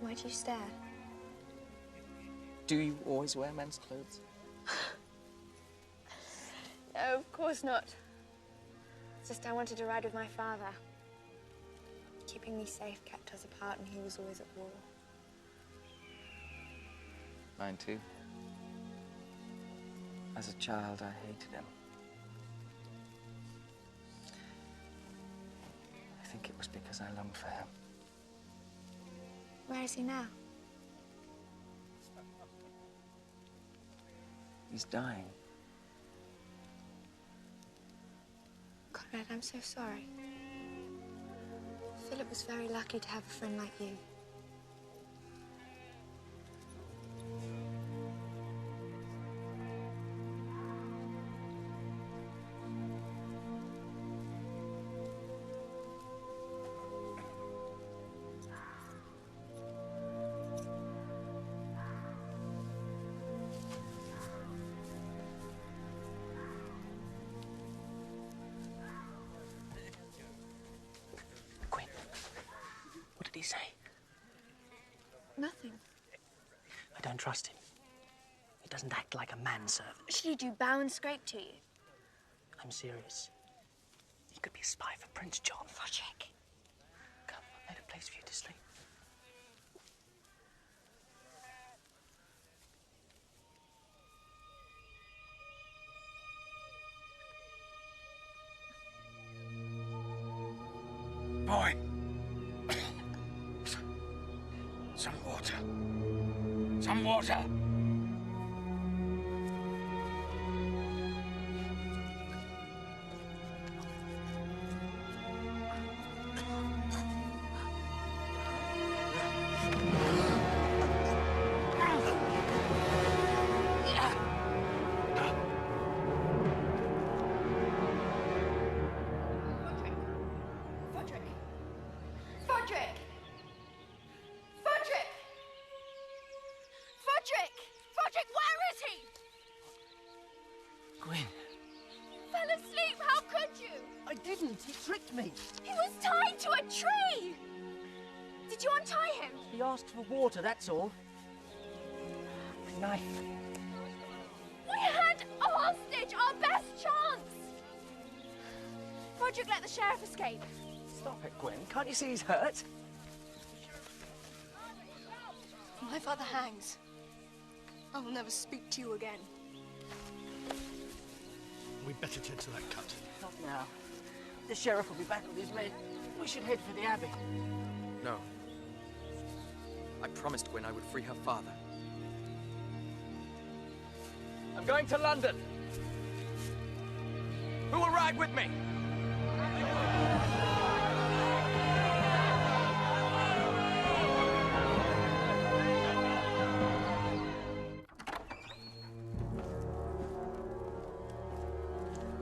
Why do you stare? Do you always wear men's clothes? No, of course not. It's just I wanted to ride with my father. Keeping me safe kept us apart, and he was always at war. Mine too. As a child, I hated him. I think it was because I longed for him. Where is he now? He's dying. Conrad, I'm so sorry. Philip was very lucky to have a friend like you. What did he say? Nothing. I don't trust him. He doesn't act like a manservant. Should he do bow and scrape to you? I'm serious. He could be a spy for Prince John. Roderick. Come, I've made a place for you to sleep. Boy. Some water. Some water. Roderick, where is he? Gwyn. Fell asleep, how could you? I didn't. He tricked me. He was tied to a tree. Did you untie him? He asked for water, that's all. A knife. We had a hostage, our best chance. Roderick let the sheriff escape. Stop it, Gwyn. Can't you see he's hurt? My father hangs. I will never speak to you again. We'd better tend to that cut. Not now. The sheriff will be back with his men. We should head for the Abbey. No. I promised Gwen I would free her father. I'm going to London. Who will ride with me?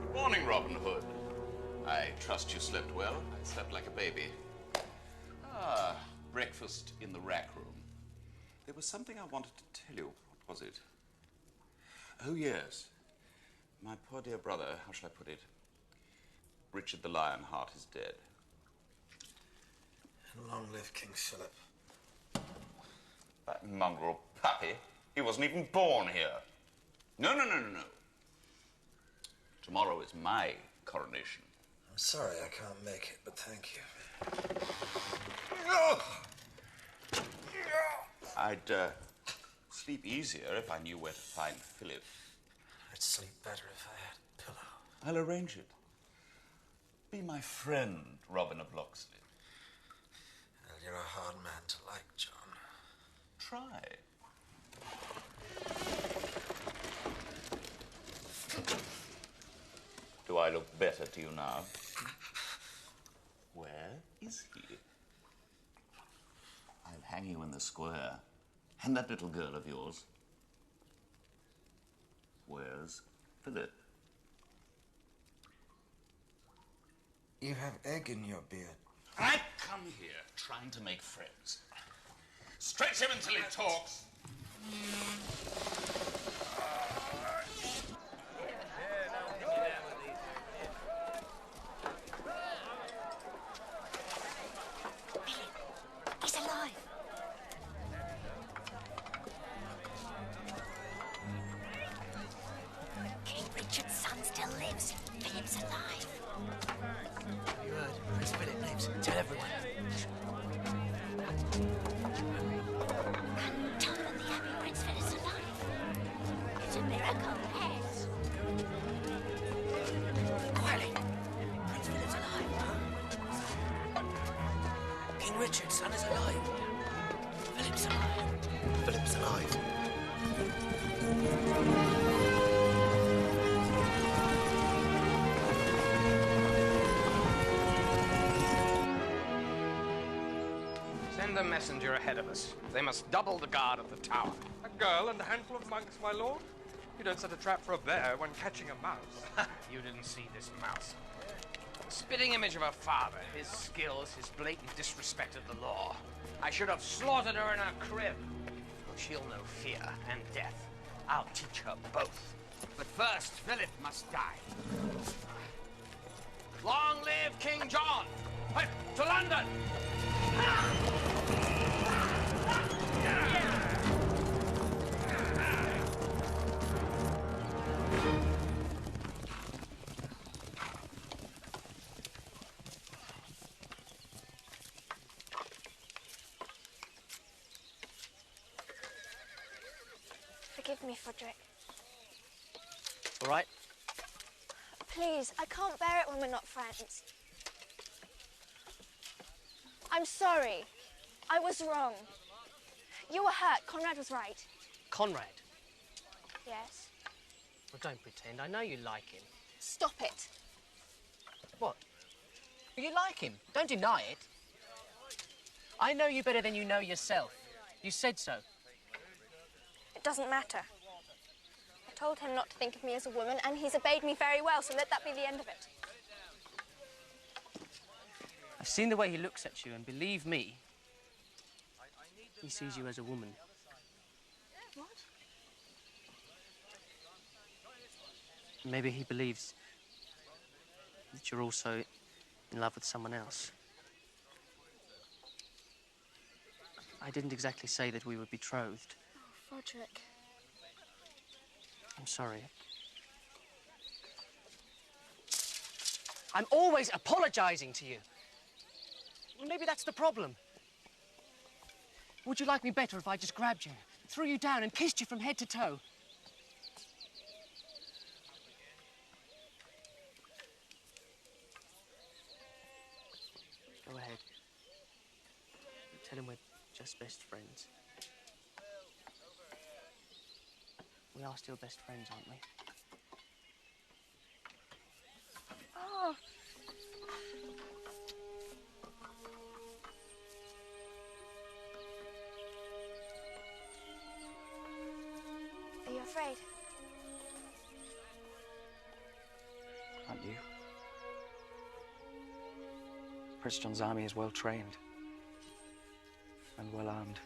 Good morning, Robin Hood. I trust you slept well. I slept like a baby. Ah, breakfast in the rack room. There was something I wanted to tell you. What was it? Oh, yes. My poor dear brother, how shall I put it? Richard the Lionheart is dead. And long live King Philip. That mongrel puppy. He wasn't even born here. No. Tomorrow is my coronation. I'm sorry I can't make it, but thank you. I'd sleep easier if I knew where to find Philip. I'd sleep better if I had a pillow. I'll arrange it. Be my friend, Robin of Locksley. Well, you're a hard man to like, John. Try. Do I look better to you now? Where is he? I'll hang you in the square. And that little girl of yours. Where's Philip? You have egg in your beard. I come here trying to make friends. Stretch him until he talks. He's alive. King Richard's son still lives. Philip's alive. You heard. Prince Philip lives. Tell everyone. Tell them at the Abbey Prince Philip's alive. It's a miracle, yes. Quietly. Prince Philip's alive. King Richard's son is alive. Philip's alive. Philip's alive. Send a messenger ahead of us. They must double the guard of the tower. A girl and a handful of monks, my lord? You don't set a trap for a bear when catching a mouse. You didn't see this mouse. The spitting image of her father, his skills, his blatant disrespect of the law. I should have slaughtered her in her crib. Well, she'll know fear and death. I'll teach her both. But first, Philip must die. Long live King John! Hey, to London! Forgive me, Frederick. All right? Please, I can't bear it when we're not friends. I'm sorry. I was wrong. You were hurt. Conrad was right. Conrad. Yes. Well, don't pretend. I know you like him. Stop it. What? You like him. Don't deny it. I know you better than you know yourself. You said so. It doesn't matter. I told him not to think of me as a woman, and he's obeyed me very well, so let that be the end of it. I've seen the way he looks at you, and believe me, he sees you as a woman. What? Maybe he believes that you're also in love with someone else. I didn't exactly say that we were betrothed. Oh, Frederick. I'm sorry. I'm always apologizing to you. Well, maybe that's the problem. Would you like me better if I just grabbed you, threw you down and kissed you from head to toe? Go ahead. Tell him we're just best friends. We are still best friends, aren't we? Oh. Are you afraid? Aren't you? Prince John's army is well trained and well armed.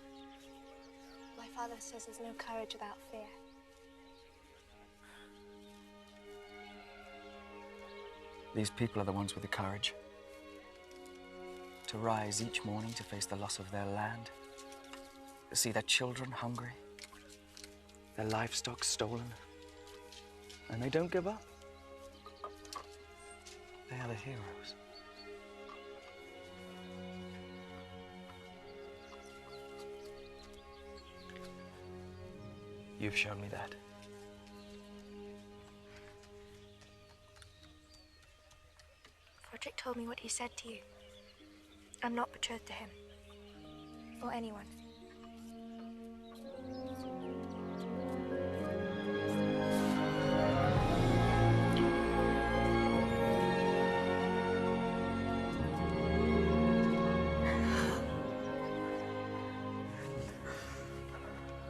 My father says there's no courage without fear. These people are the ones with the courage to rise each morning to face the loss of their land, to see their children hungry, their livestock stolen, and they don't give up. They are the heroes. You've shown me that. Roderick told me what he said to you. I'm not betrothed to him. Or anyone.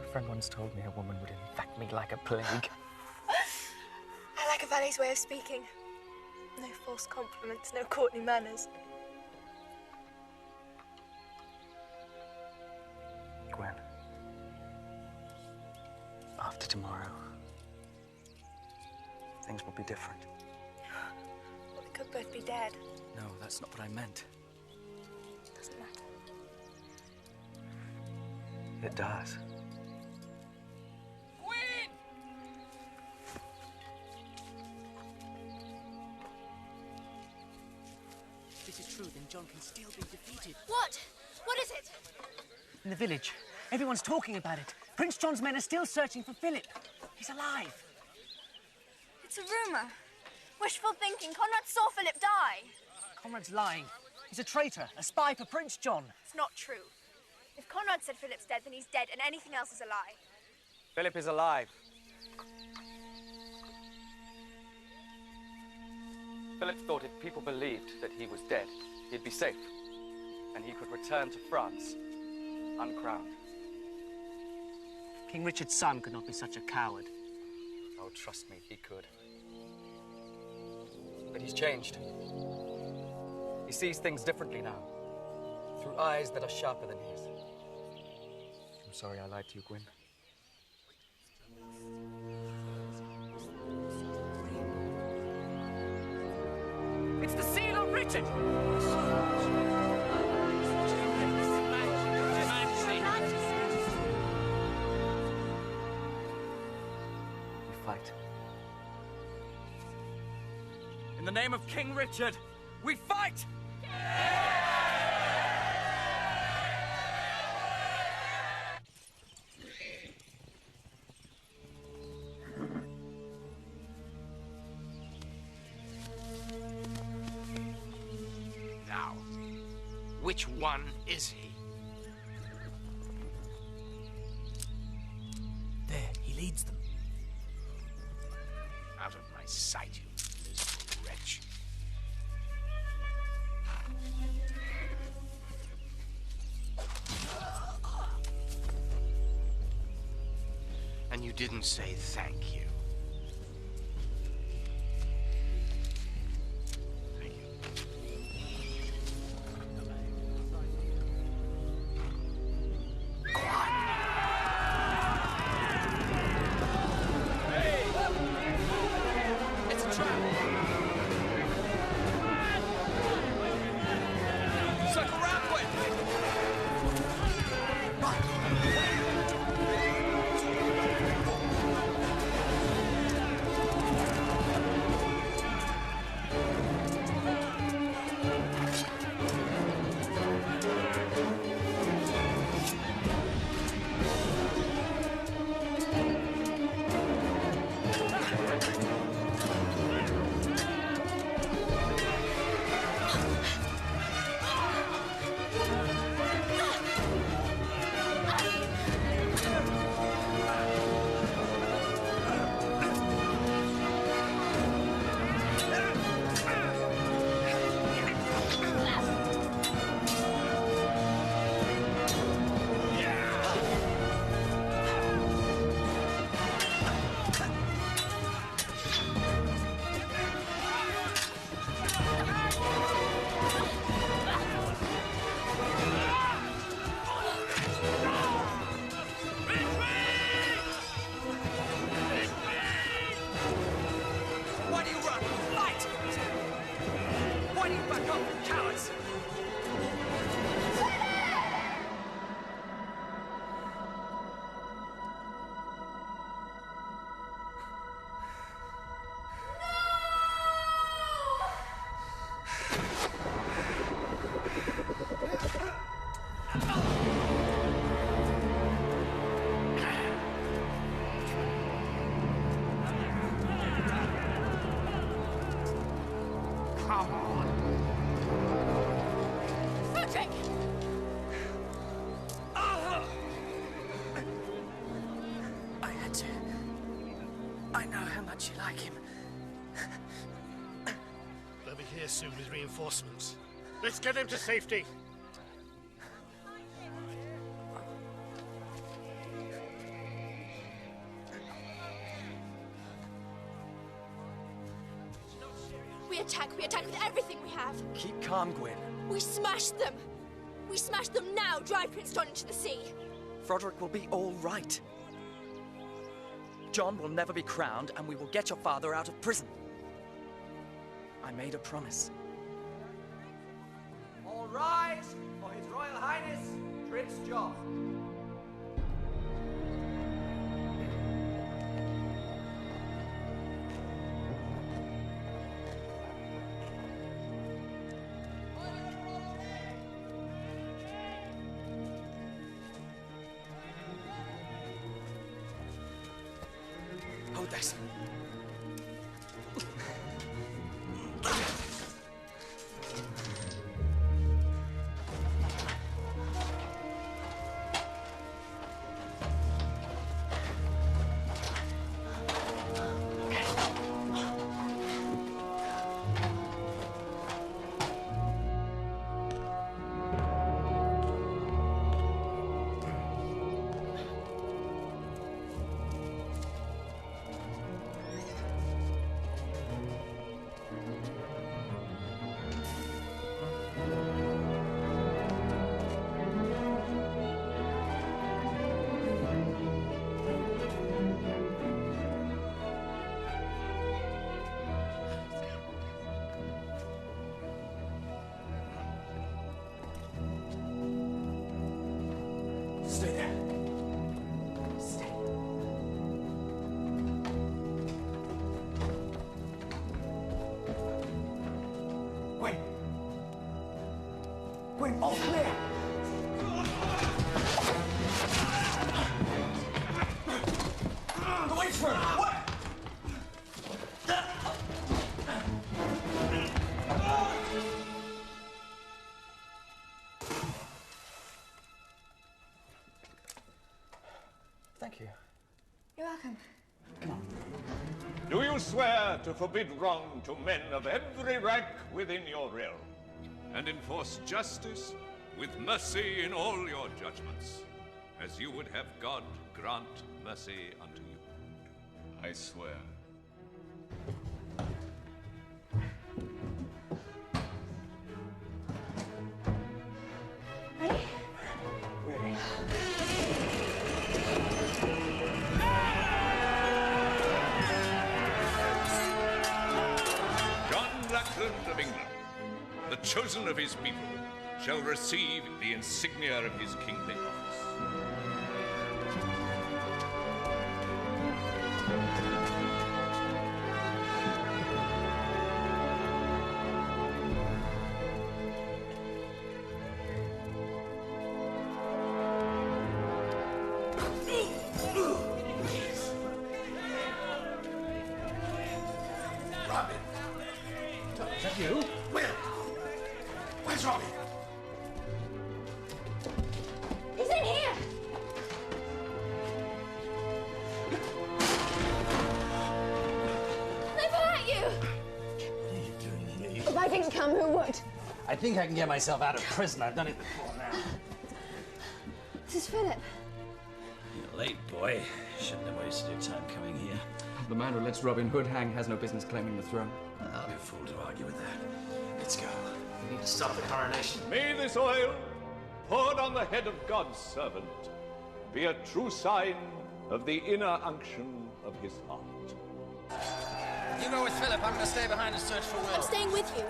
A friend once told me a woman would infect me like a plague. I like a valet's way of speaking. No false compliments, no courtly manners. Gwen, after tomorrow, things will be different. Well, we could both be dead. No, that's not what I meant. Doesn't matter. It does. If this is true, then John can still be defeated. What? What is it? In the village, everyone's talking about it. Prince John's men are still searching for Philip. He's alive. It's a rumour. Wishful thinking. Conrad saw Philip die. Conrad's lying. He's a traitor, a spy for Prince John. It's not true. If Conrad said Philip's dead, then he's dead, and anything else is a lie. Philip is alive. Philip thought if people believed that he was dead, he'd be safe, and he could return to France, uncrowned. King Richard's son could not be such a coward. Oh, trust me, he could. But he's changed. He sees things differently now, through eyes that are sharper than his. I'm sorry I lied to you, Gwyn. It's the seal of Richard! We fight. In the name of King Richard, we fight! Now, which one is he? There, he leads them. Out of my sight, you miserable wretch. And you didn't say thank you. Thank you. It's a trap! Circle round, Gwen! like him. They'll be here soon with reinforcements. Let's get him to safety. We attack with everything we have. Keep calm, Gwyn. We smash them. We smash them now, drive Prince John into the sea. Froderick will be all right. John will never be crowned, and we will get your father out of prison. I made a promise. All rise for His Royal Highness, Prince John. Hold this. Stay there. Stay. Wait. Wait, all clear. Wait for him. What? Thank you. You're welcome. Do you swear to forbid wrong to men of every rank within your realm? And enforce justice with mercy in all your judgments, as you would have God grant mercy unto you? I swear. Ready? Ready. Of England, the chosen of his people, shall receive the insignia of his kingly office. Robin! Is that you? Will! Where's Robin? He's in here! They've hurt you! What are you doing here? If I didn't come, who would? I think I can get myself out of prison. I've done it before now. This is Philip. You're late, boy. Shouldn't have wasted your time coming here. The man who lets Robin Hood hang has no business claiming the throne. I'll be a fool to argue with that. Let's go. We need to stop the coronation. May this oil, poured on the head of God's servant, be a true sign of the inner unction of his heart. You go with Philip. I'm going to stay behind and search for Will. I'm staying with you.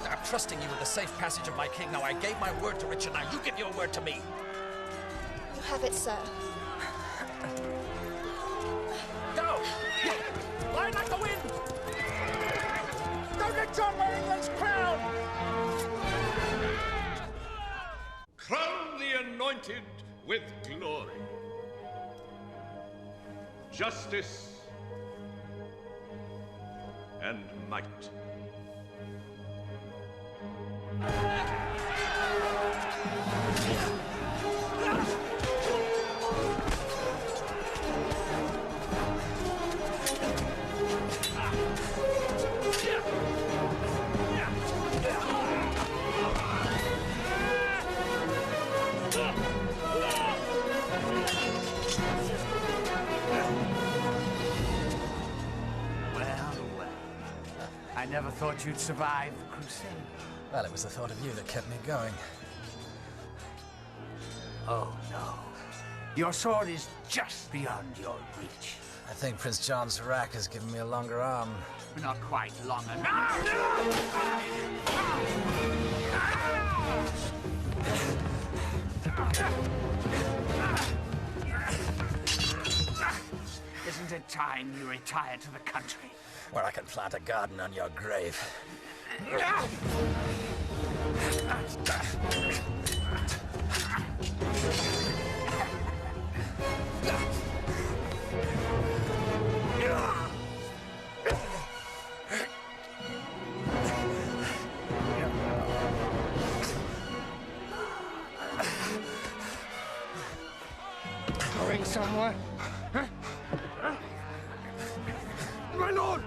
I'm trusting you with the safe passage of my king. Now, I gave my word to Richard. Now, you give your word to me. You have it, sir. Go! Fly like the wind! Don't let John wear England's crown! Crown the anointed with glory, justice, and might. Well. I never thought you'd survive the crusade. Well, it was the thought of you that kept me going. Oh, no. Your sword is just beyond your reach. I think Prince John's rack has given me a longer arm. Not quite long enough. Isn't it time you retired to the country? Where I can plant a garden on your grave. Going somewhere? My lord!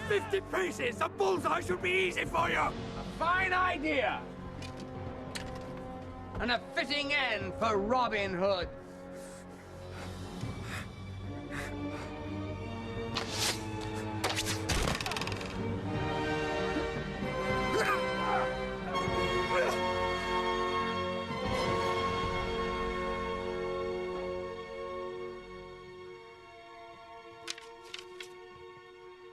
50 pieces! A bullseye should be easy for you! A fine idea! And a fitting end for Robin Hood.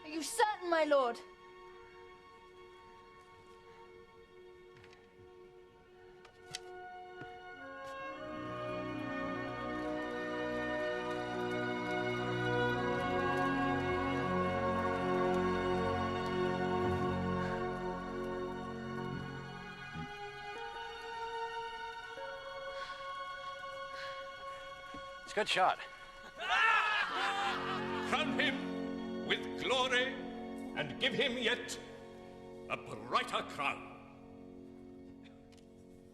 Are you certain, my lord? It's a good shot. Crown him with glory and give him yet a brighter crown.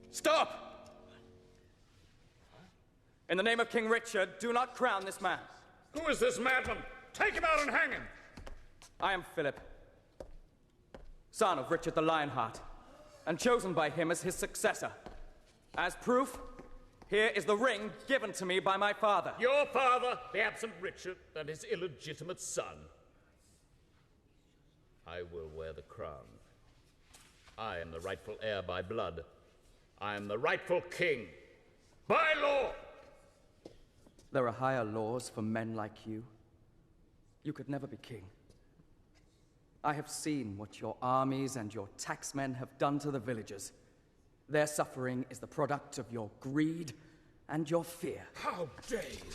Stop! In the name of King Richard, do not crown this man. Who is this madman? Take him out and hang him! I am Philip, son of Richard the Lionheart, and chosen by him as his successor. As proof, here is the ring given to me by my father. Your father, the absent Richard, and his illegitimate son. I will wear the crown. I am the rightful heir by blood. I am the rightful king. By law! There are higher laws for men like you. You could never be king. I have seen what your armies and your taxmen have done to the villagers. Their suffering is the product of your greed and your fear. How dare you?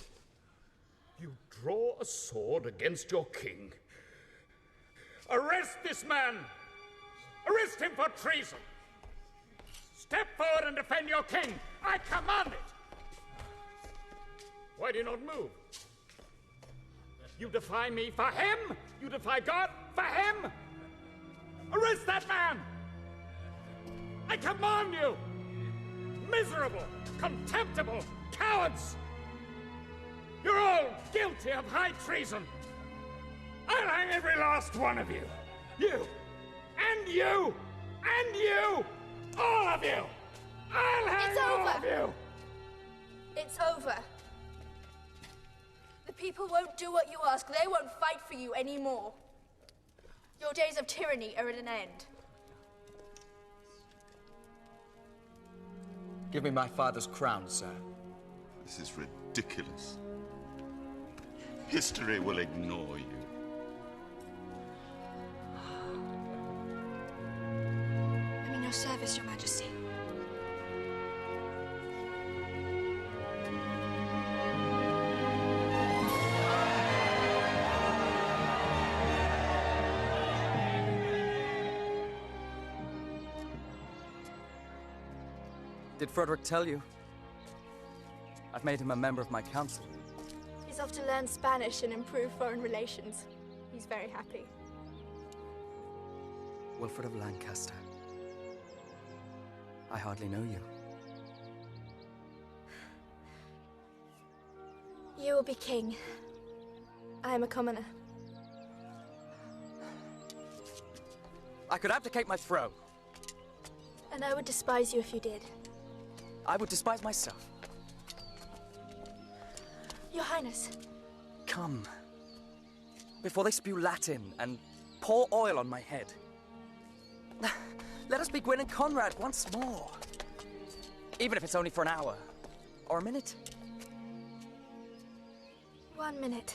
You draw a sword against your king. Arrest this man! Arrest him for treason! Step forward and defend your king! I command it! Why do you not move? You defy me for him? You defy God for him? Arrest that man! I command you! Miserable, contemptible cowards! You're all guilty of high treason! I'll hang every last one of you! You! And you! And you! All of you! I'll hang all of you! It's over. The people won't do what you ask. They won't fight for you anymore. Your days of tyranny are at an end. Give me my father's crown, sir. This is ridiculous. History will ignore you. I'm in your service, Your Majesty. Did Frederick tell you? I've made him a member of my council. He's off to learn Spanish and improve foreign relations. He's very happy. Wilfred of Lancaster. I hardly know you. You will be king. I am a commoner. I could abdicate my throne. And I would despise you if you did. I would despise myself. Your Highness. Come. Before they spew Latin and pour oil on my head. Let us be Gwyn and Conrad once more. Even if it's only for an hour. Or a minute. 1 minute.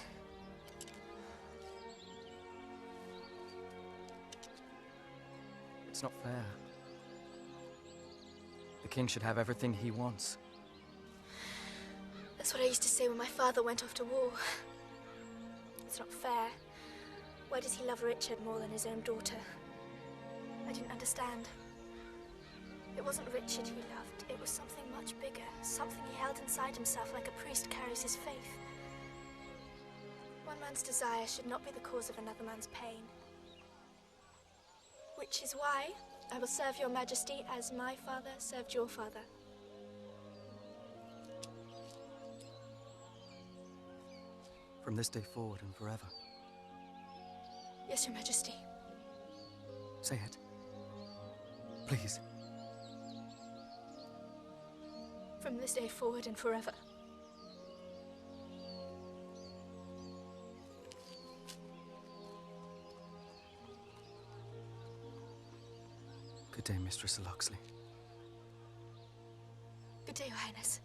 It's not fair. The king should have everything he wants. That's what I used to say when my father went off to war. It's not fair. Why does he love Richard more than his own daughter? I didn't understand. It wasn't Richard he loved. It was something much bigger. Something he held inside himself like a priest carries his faith. One man's desire should not be the cause of another man's pain. Which is why I will serve your majesty as my father served your father. From this day forward and forever. Yes, your majesty. Say it. Please. From this day forward and forever. Good day, Mistress Loxley. Good day, Your Highness.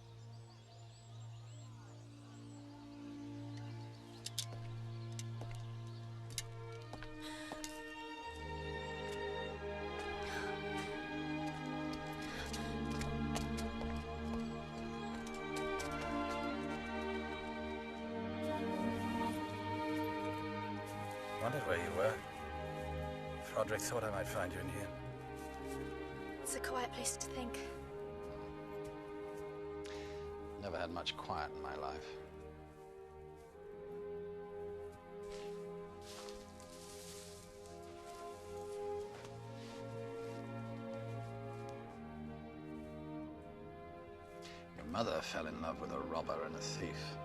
Wondered where you were. Froderick thought I might find you in here. It's a quiet place to think. Never had much quiet in my life. Your mother fell in love with a robber and a thief.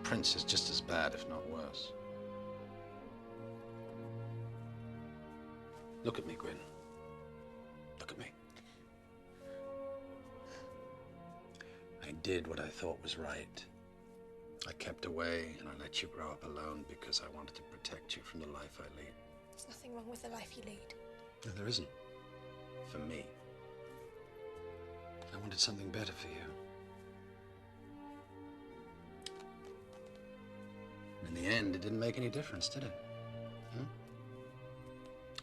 Prince is just as bad, if not worse. Look at me, Gwyn. Look at me. I did what I thought was right. I kept away and I let you grow up alone because I wanted to protect you from the life I lead. There's nothing wrong with the life you lead. No, there isn't. For me. I wanted something better for you. In the end, it didn't make any difference, did it? Hmm?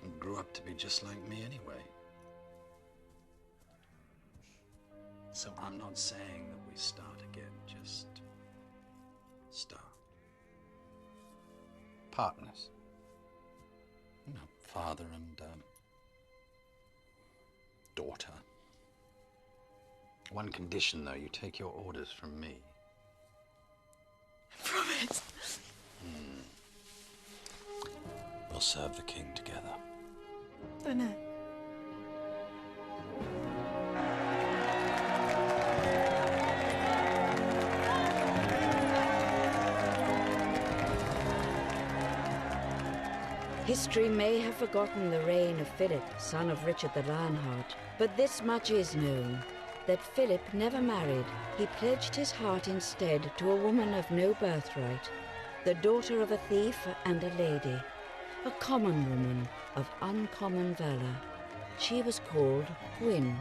You grew up to be just like me anyway. So I'm not saying that we start again, just start. Partners. You know, father and daughter. One condition, though, you take your orders from me. Promise. We'll serve the king together. Oh, no. History may have forgotten the reign of Philip, son of Richard the Lionheart, but this much is known, that Philip never married. He pledged his heart instead to a woman of no birthright, the daughter of a thief and a lady, a common woman of uncommon valor. She was called Gwyn.